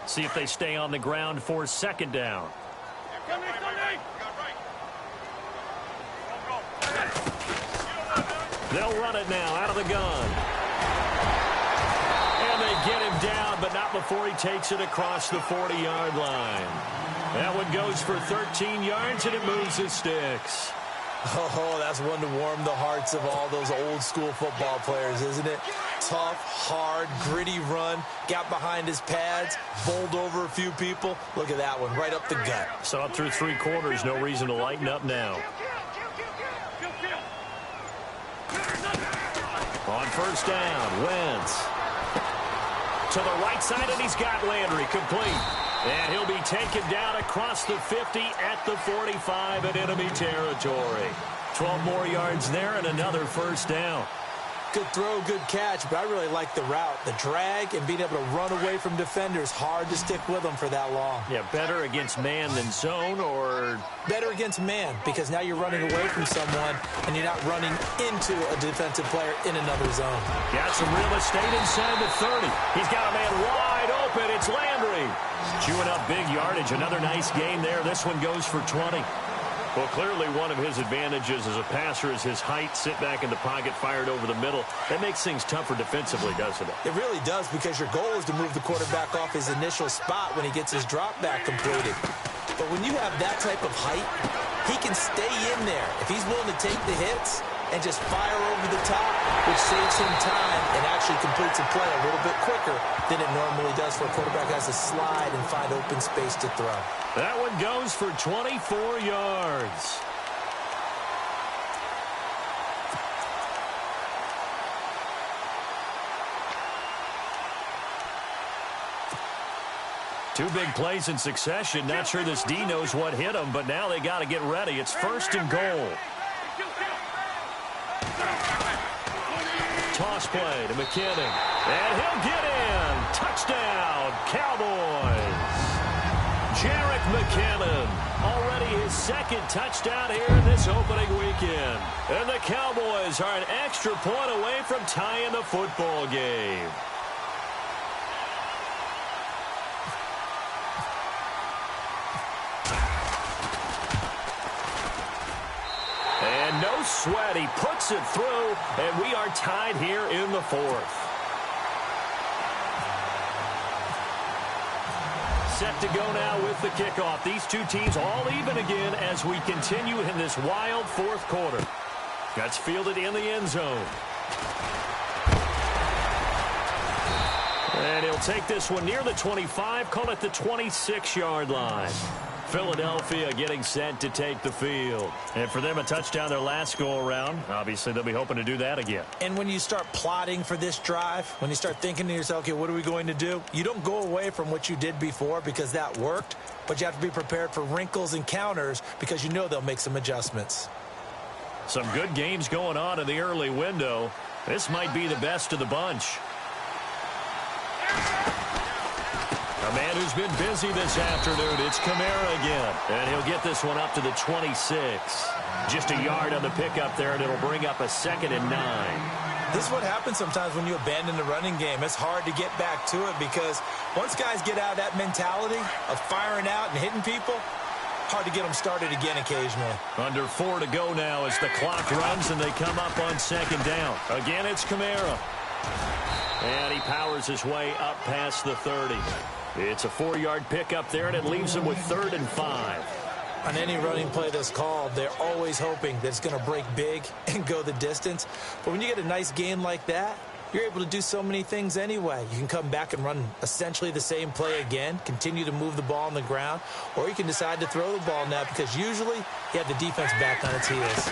See if they stay on the ground for 2nd down. They'll run it now out of the gun. And they get him down, but not before he takes it across the 40-yard line. That one goes for 13 yards, and it moves the sticks. Oh, that's one to warm the hearts of all those old-school football players, isn't it? Tough, hard, gritty run. Got behind his pads, bowled over a few people. Look at that one, right up the gut. So up through 3 quarters, no reason to lighten up now. On 1st down, Wentz. To the right side, and he's got Landry complete. And he'll be taken down across the 50 at the 45 in enemy territory. 12 more yards there and another 1st down. Good throw, good catch, but I really like the route. The drag and being able to run away from defenders. Hard to stick with them for that long. Yeah, better against man than zone, or? Better against man, because now you're running away from someone and you're not running into a defensive player in another zone. Got some real estate inside the 30. He's got a man wide open. It's Landry. Chewing up big yardage. Another nice gain there. This one goes for 20. Well, clearly one of his advantages as a passer is his height. Sit back in the pocket, fired over the middle. That makes things tougher defensively, doesn't it? It really does, because your goal is to move the quarterback off his initial spot when he gets his drop back completed. But when you have that type of height, he can stay in there. If he's willing to take the hits and just fire over the top, which saves him time and actually completes a play a little bit quicker than it normally does for a quarterback who has to slide and find open space to throw. That one goes for 24 yards. Two big plays in succession. Not sure this D knows what hit him, but now they got to get ready. It's 1st and goal. Toss play to McKinnon. And he'll get in. Touchdown, Cowboys. Jerick McKinnon, already his 2nd touchdown here in this opening weekend. And the Cowboys are an extra point away from tying the football game. And no sweat, he puts it through, and we are tied here in the 4th. Set to go now with the kickoff. These two teams all even again as we continue in this wild 4th quarter. Gets fielded in the end zone. And he'll take this one near the 25, call it the 26-yard line. Philadelphia getting set to take the field. And for them, a touchdown their last go-around. Obviously, they'll be hoping to do that again. And when you start plotting for this drive, when you start thinking to yourself, okay, what are we going to do? You don't go away from what you did before because that worked, but you have to be prepared for wrinkles and counters because you know they'll make some adjustments. Some good games going on in the early window. This might be the best of the bunch. A man who's been busy this afternoon. It's Kamara again. And he'll get this one up to the 26. Just a yard on the pickup there, and it'll bring up a 2nd and 9. This is what happens sometimes when you abandon the running game. It's hard to get back to it because once guys get out of that mentality of firing out and hitting people, hard to get them started again occasionally. Under 4 to go now as the clock runs and they come up on 2nd down. Again, it's Kamara. And he powers his way up past the 30. It's a 4-yard pickup there, and it leaves him with 3rd and 5. On any running play that's called, they're always hoping that it's going to break big and go the distance. But when you get a nice gain like that, you're able to do so many things anyway. You can come back and run essentially the same play again, continue to move the ball on the ground, or you can decide to throw the ball now because usually you have the defense back on its heels.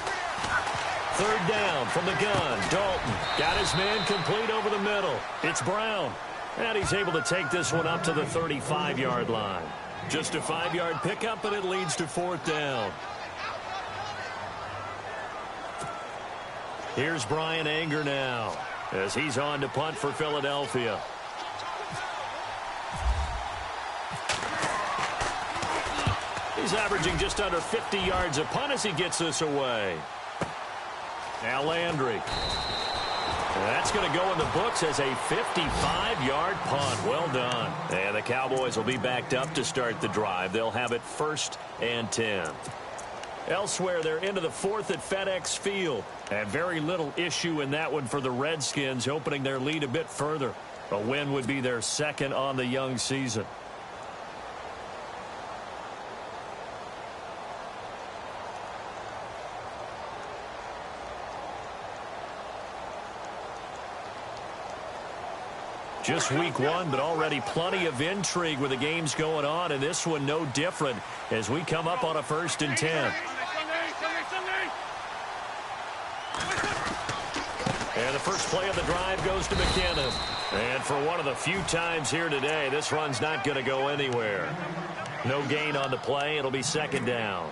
3rd down from the gun. Dalton got his man complete over the middle. It's Brown. And he's able to take this one up to the 35-yard line. Just a 5-yard pickup, and it leads to 4th down. Here's Brian Anger now as he's on to punt for Philadelphia. He's averaging just under 50 yards a punt as he gets this away. Now Landry. That's going to go in the books as a 55-yard punt. Well done. And the Cowboys will be backed up to start the drive. They'll have it 1st and 10. Elsewhere, they're into the 4th at FedEx Field. And very little issue in that one for the Redskins, opening their lead a bit further. A win would be their 2nd on the young season. Just week 1, but already plenty of intrigue with the games going on, and this one no different as we come up on a 1st and 10. And the first play of the drive goes to McKinnon. And for one of the few times here today, this run's not going to go anywhere. No gain on the play. It'll be 2nd down.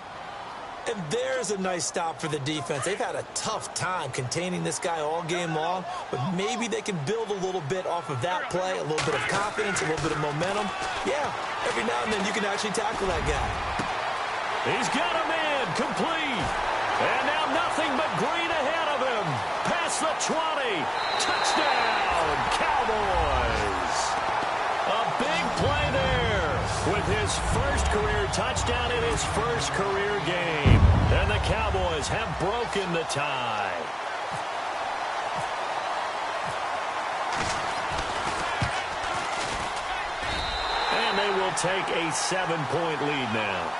And there's a nice stop for the defense. They've had a tough time containing this guy all game long, but maybe they can build a little bit off of that play, a little bit of confidence, a little bit of momentum. Yeah, every now and then you can actually tackle that guy. He's got him in, complete. And now nothing but green ahead of him. Past the 20. Touchdown, Cowboys. A big play there with his first career touchdown in his first career game. And the Cowboys have broken the tie. And they will take a 7-point lead now.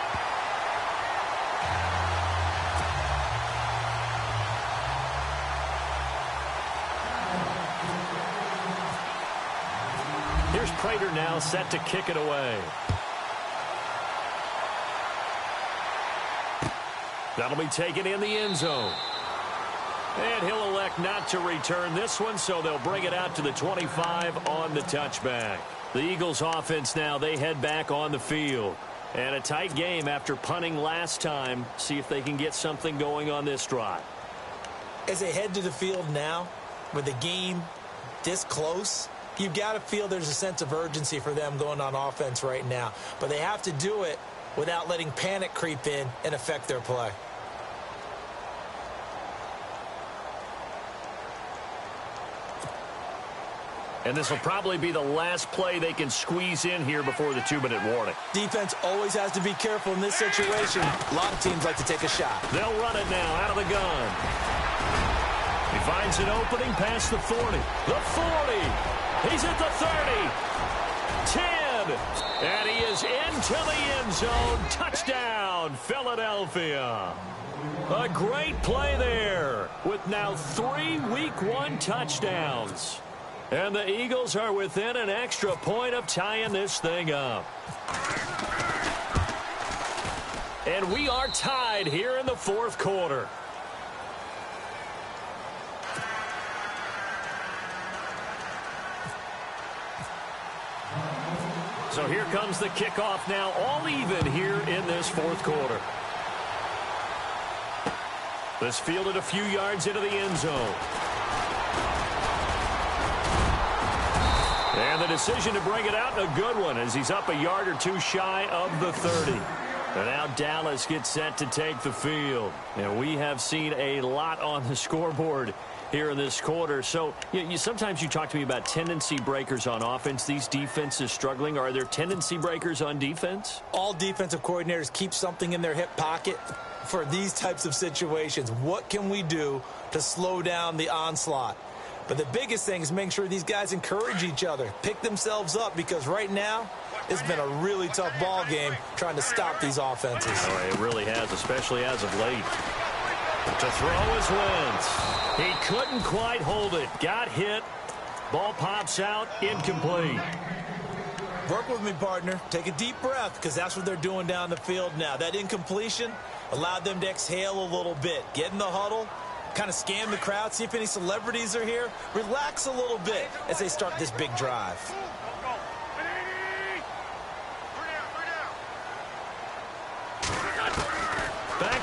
Here's Prater now set to kick it away. That'll be taken in the end zone. And he'll elect not to return this one, so they'll bring it out to the 25 on the touchback. The Eagles offense now, they head back on the field. And a tight game after punting last time. See if they can get something going on this drive. As they head to the field now, with the game this close, you've got to feel there's a sense of urgency for them going on offense right now. But they have to do it without letting panic creep in and affect their play. And this will probably be the last play they can squeeze in here before the 2-minute warning. Defense always has to be careful in this situation. A lot of teams like to take a shot. They'll run it now out of the gun. He finds an opening past the 40. The 40. He's at the 30. 10. And he is into the end zone. Touchdown, Philadelphia. A great play there with now 3 Week 1 touchdowns. And the Eagles are within an extra point of tying this thing up. And we are tied here in the 4th quarter. So here comes the kickoff now, all even here in this 4th quarter. This fielded a few yards into the end zone. And the decision to bring it out, a good one, as he's up a yard or two shy of the 30. And now Dallas gets set to take the field. And we have seen a lot on the scoreboard here in this quarter. So sometimes you talk to me about tendency breakers on offense. These defenses struggling. Are there tendency breakers on defense? All defensive coordinators keep something in their hip pocket for these types of situations. What can we do to slow down the onslaught? But the biggest thing is make sure these guys encourage each other, pick themselves up, because right now it's been a really tough ball game trying to stop these offenses. Oh, it really has, especially as of late. To throw is Wentz. He couldn't quite hold it. Got hit. Ball pops out. Incomplete. Work with me, partner. Take a deep breath, because that's what they're doing down the field now. That incompletion allowed them to exhale a little bit. Get in the huddle. Kind of scan the crowd, see if any celebrities are here. Relax a little bit as they start this big drive.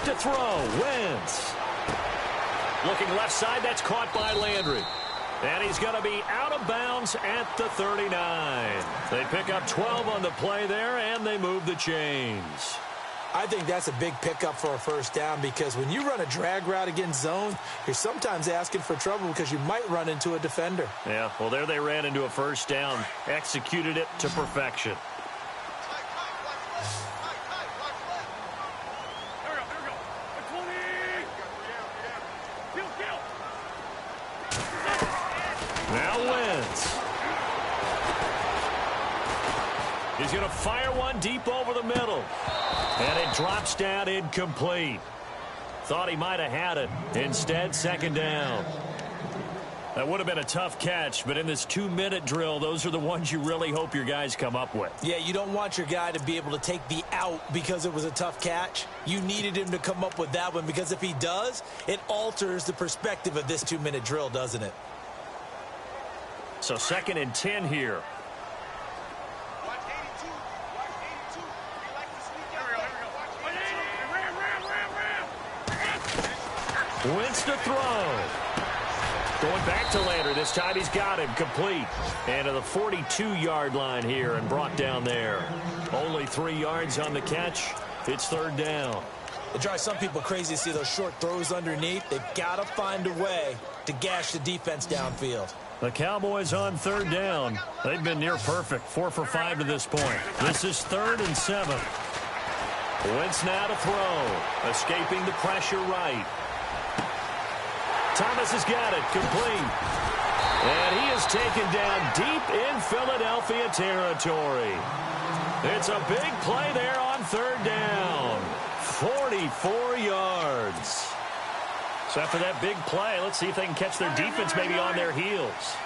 to throw. Wentz. Looking left side. That's caught by Landry. And he's going to be out of bounds at the 39. They pick up 12 on the play there, and they move the chains. I think that's a big pickup for a first down because when you run a drag route against zone, you're sometimes asking for trouble because you might run into a defender. Yeah, well, there they ran into a first down, executed it to perfection. Now Wentz. He's going to fire one deep over the middle. And it drops down incomplete. Thought he might have had it. Instead, second down. That would have been a tough catch, but in this 2-minute drill, those are the ones you really hope your guys come up with. Yeah, you don't want your guy to be able to take the out because it was a tough catch. You needed him to come up with that one because if he does, it alters the perspective of this 2-minute drill, doesn't it? So 2nd and 10 here. Wentz to throw. Going back to Landry. This time he's got him complete. And to the 42-yard line here and brought down there. Only 3 yards on the catch. It's 3rd down. It drives some people crazy to see those short throws underneath. They've got to find a way to gash the defense downfield. The Cowboys on 3rd down. They've been near perfect. 4 for 5 to this point. This is 3rd and 7. Wentz now to throw. Escaping the pressure right. Thomas has got it, complete. And he is taken down deep in Philadelphia territory. It's a big play there on 3rd down. 44 yards. So after that big play, let's see if they can catch their defense maybe on their heels.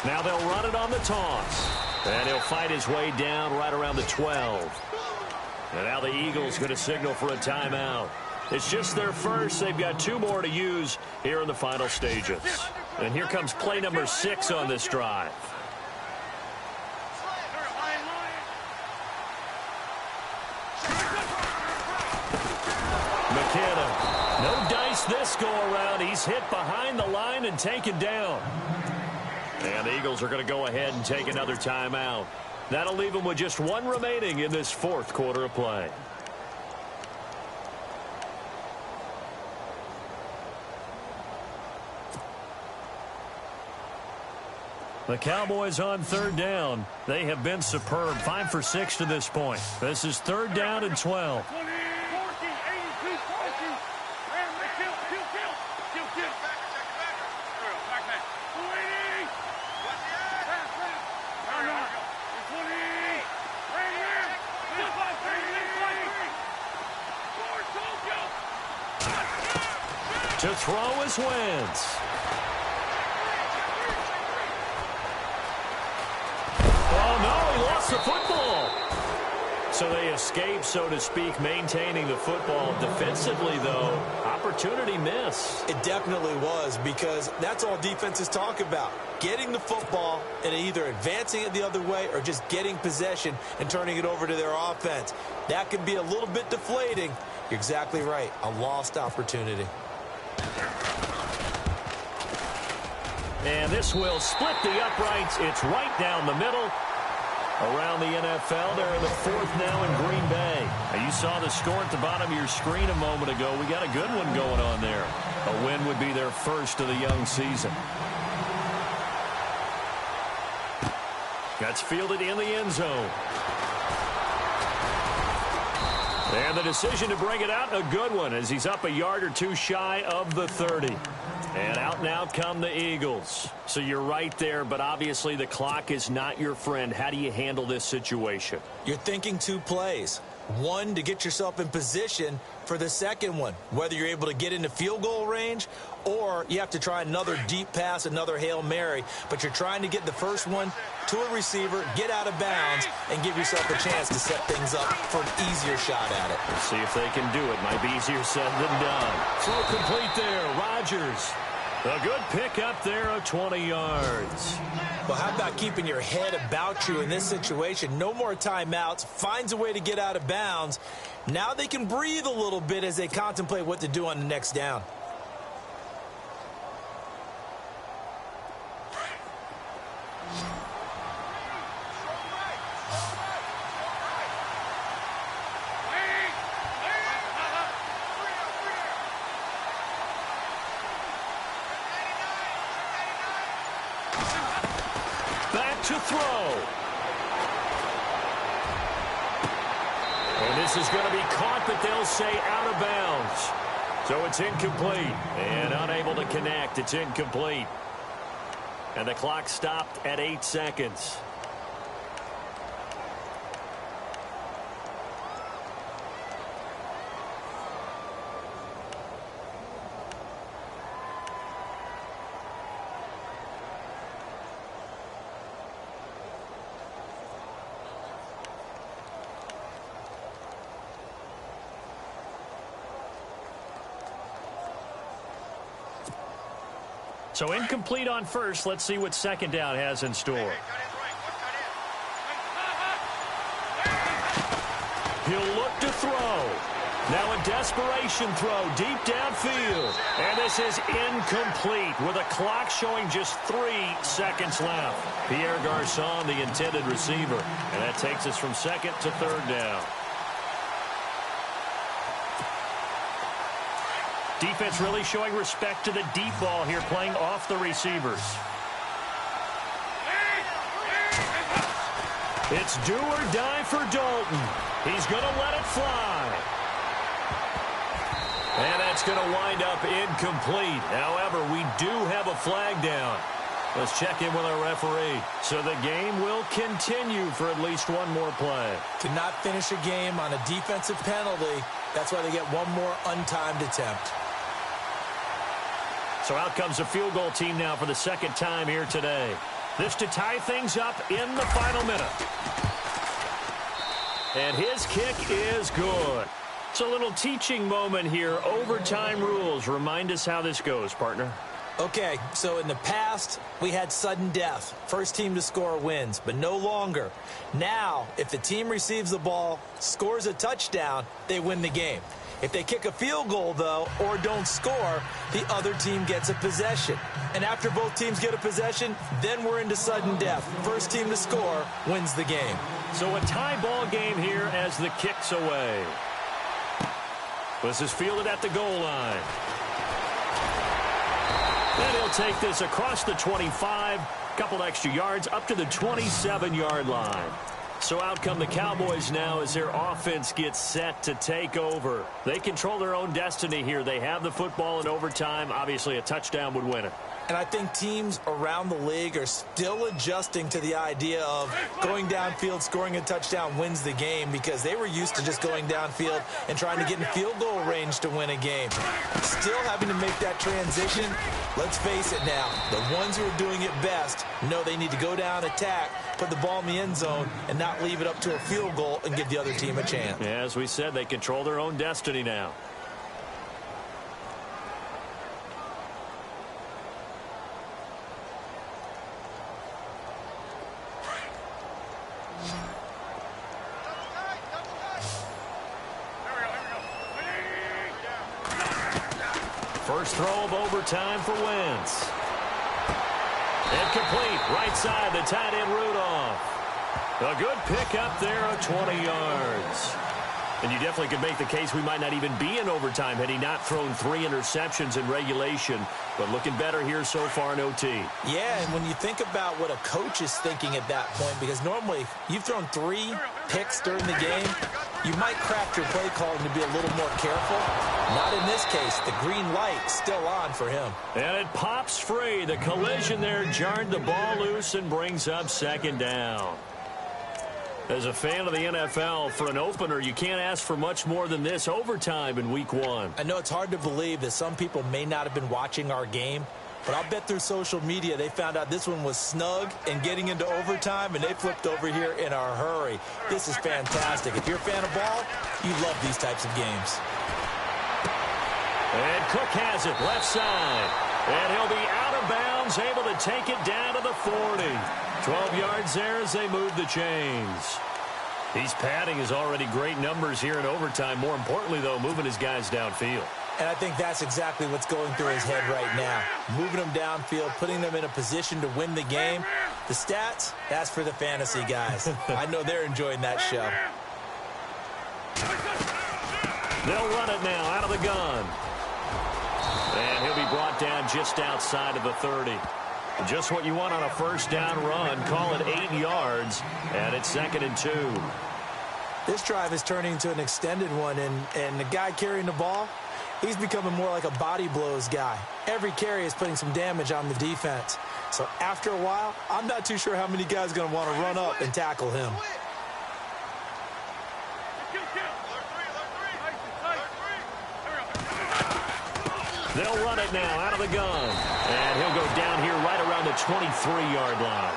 Now they'll run it on the toss. And he'll fight his way down right around the 12. And now the Eagles going to signal for a timeout. It's just their first. They've got 2 more to use here in the final stages. And here comes play number 6 on this drive. McKinnon. No dice this go around. He's hit behind the line and taken down. And the Eagles are going to go ahead and take another timeout. That'll leave them with just 1 remaining in this 4th quarter of play. The Cowboys on 3rd down. They have been superb. 5 for 6 to this point. This is 3rd down and 12. To throw is Wentz. Oh, no, he lost the football. So they escape, so to speak, maintaining the football. Defensively, though, opportunity miss. It definitely was because that's all defenses talk about. Getting the football and either advancing it the other way or just getting possession and turning it over to their offense. That can be a little bit deflating. You're exactly right. A lost opportunity. And this will split the uprights. It's right down the middle. Around the NFL, they're in the 4th now in Green Bay. Now, you saw the score at the bottom of your screen a moment ago. We got a good one going on there. A win would be their first of the young season. That's fielded in the end zone. And the decision to bring it out, a good one, as he's up a yard or 2 shy of the 30. And out now come the Eagles. So you're right there, but obviously the clock is not your friend. How do you handle this situation? You're thinking 2 plays. 1, to get yourself in position for the second one, whether you're able to get into field goal range or you have to try another deep pass, another Hail Mary. But you're trying to get the first one to a receiver, get out of bounds, and give yourself a chance to set things up for an easier shot at it. Let's see if they can do it. Might be easier said than done. Throw complete there. Rodgers. A good pick up there of 20 yards. Well, how about keeping your head about you in this situation? No more timeouts. Finds a way to get out of bounds. Now they can breathe a little bit as they contemplate what to do on the next down. To throw. And this is going to be caught, but they'll say out of bounds. So it's incomplete and unable to connect. It's incomplete. And the clock stopped at 8 seconds. So incomplete on first. Let's see what second down has in store. He'll look to throw. Now a desperation throw deep downfield. And this is incomplete with a clock showing just 3 seconds left. Pierre Garçon, the intended receiver. And that takes us from second to third down. Defense really showing respect to the deep ball here, playing off the receivers. It's do or die for Dalton. He's going to let it fly. And that's going to wind up incomplete. However, we do have a flag down. Let's check in with our referee. So the game will continue for at least one more play. To not finish a game on a defensive penalty, that's why they get one more untimed attempt. So out comes the field goal team now for the second time here today. This to tie things up in the final minute. And his kick is good. It's a little teaching moment here. Overtime rules. Remind us how this goes, partner. Okay, so in the past, we had sudden death. First team to score wins, but no longer. Now, if the team receives the ball, scores a touchdown, they win the game. If they kick a field goal, though, or don't score, the other team gets a possession. And after both teams get a possession, then we're into sudden death. First team to score wins the game. So a tie ball game here as the kick's away. This is fielded at the goal line. And he'll take this across the 25, couple extra yards up to the 27-yard line. So out come the Cowboys now as their offense gets set to take over. They control their own destiny here. They have the football in overtime. Obviously, a touchdown would win it. And I think teams around the league are still adjusting to the idea of going downfield, scoring a touchdown wins the game, because they were used to just going downfield and trying to get in field goal range to win a game. Still having to make that transition. Let's face it now, the ones who are doing it best know they need to go down, attack, put the ball in the end zone, and not leave it up to a field goal and give the other team a chance. Yeah, as we said, they control their own destiny now. First throw of overtime for Wentz. Incomplete. Right side, the tight end Rudolph. A good pick up there of 20 yards. And you definitely could make the case we might not even be in overtime had he not thrown 3 interceptions in regulation. But looking better here so far in OT. Yeah, and when you think about what a coach is thinking at that point, because normally you've thrown 3 picks during the game, you might craft your play calling to be a little more careful. Not in this case. The green light still on for him. And it pops free. The collision there jarred the ball loose and brings up second down. As a fan of the NFL, for an opener, you can't ask for much more than this overtime in Week 1. I know it's hard to believe that some people may not have been watching our game, but I'll bet through social media they found out this one was snug and getting into overtime, and they flipped over here in a hurry. This is fantastic. If you're a fan of ball, you love these types of games. And Cook has it left side. And he'll be out of bounds, able to take it down to the 40. 12 yards there as they move the chains. He's padding his already great numbers here in overtime. More importantly, though, moving his guys downfield. And I think that's exactly what's going through his head right now. Moving them downfield, putting them in a position to win the game. The stats, that's for the fantasy guys. I know they're enjoying that show. They'll run it now out of the gun. And he'll be brought down just outside of the 30. Just what you want on a first down run. Call it 8 yards, and it's 2nd and 2. This drive is turning into an extended one, and the guy carrying the ball, he's becoming more like a body blows guy. Every carry is putting some damage on the defense. So after a while, I'm not too sure how many guys are going to want to run up and tackle him. They'll run it now out of the gun. And he'll go down here right around the 23-yard line.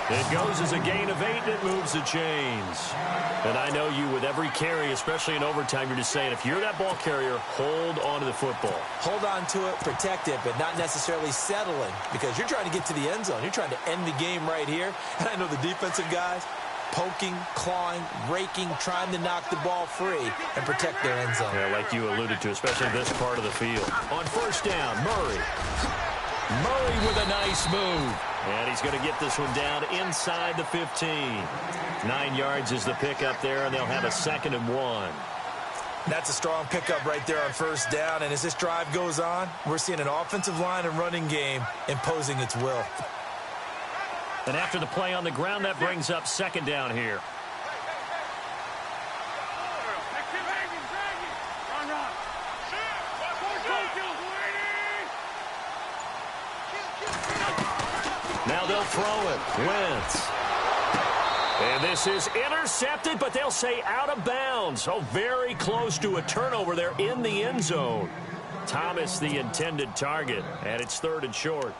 It goes as a gain of 8, and it moves the chains. And I know you, with every carry, especially in overtime, you're just saying, if you're that ball carrier, hold on to the football. Hold on to it, protect it, but not necessarily settling, because you're trying to get to the end zone. You're trying to end the game right here. And I know the defensive guys, poking, clawing, raking, trying to knock the ball free and protect their end zone. Yeah, like you alluded to, especially this part of the field. On first down, Murray. Murray with a nice move. And he's going to get this one down inside the 15. 9 yards is the pickup there, and they'll have a 2nd and 1. That's a strong pickup right there on first down. And as this drive goes on, we're seeing an offensive line and running game imposing its will. And after the play on the ground, that brings up 2nd down here. Now they'll throw it. Wentz. And this is intercepted, but they'll say out of bounds. Oh, very close to a turnover there in the end zone. Thomas, the intended target, and it's 3rd and short.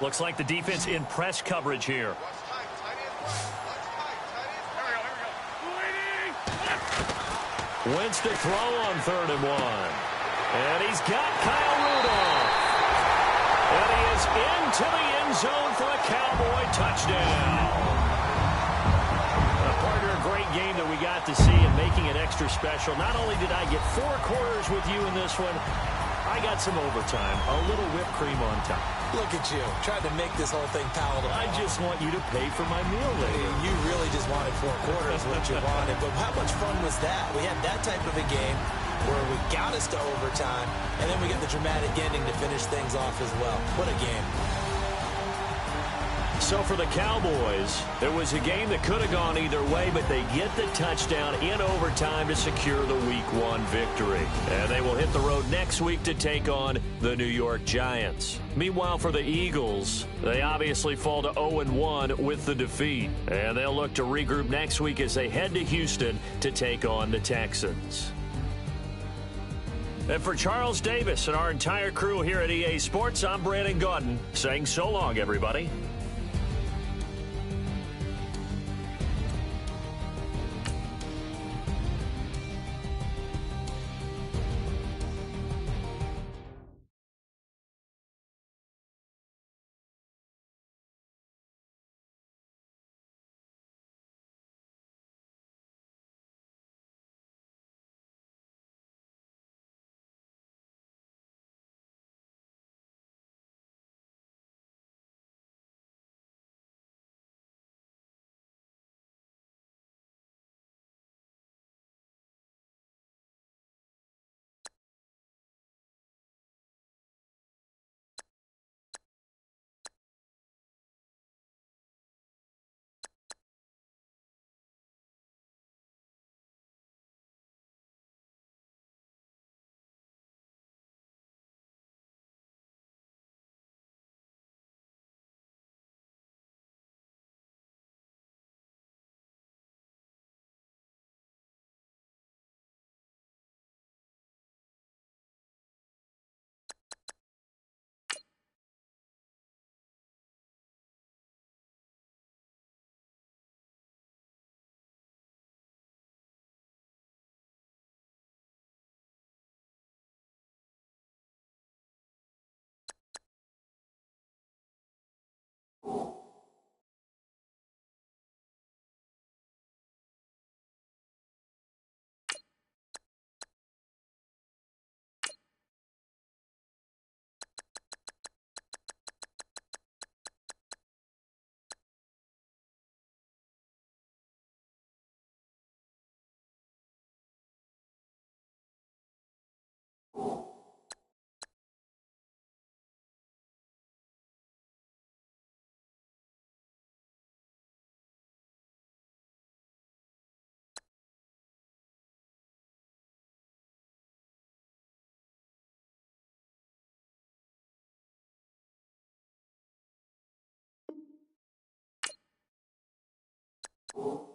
Looks like the defense in press coverage here. Wentz to throw on 3rd and 1. And he's got Kyle Rudolph. And he is into the end zone for a Cowboy touchdown. Partner, a great game that we got to see and making it extra special. Not only did I get 4 quarters with you in this one, I got some overtime, a little whipped cream on top. Look at you, trying to make this whole thing palatable. I just want you to pay for my meal later. You really just wanted 4 quarters, what you wanted. But how much fun was that? We had that type of a game where we got us to overtime, and then we get the dramatic ending to finish things off as well. What a game. So for the Cowboys, there was a game that could have gone either way, but they get the touchdown in overtime to secure the Week 1 victory. And they will hit the road next week to take on the New York Giants. Meanwhile, for the Eagles, they obviously fall to 0-1 with the defeat. And they'll look to regroup next week as they head to Houston to take on the Texans. And for Charles Davis and our entire crew here at EA Sports, I'm Brandon Gaudin saying so long, everybody. Cool.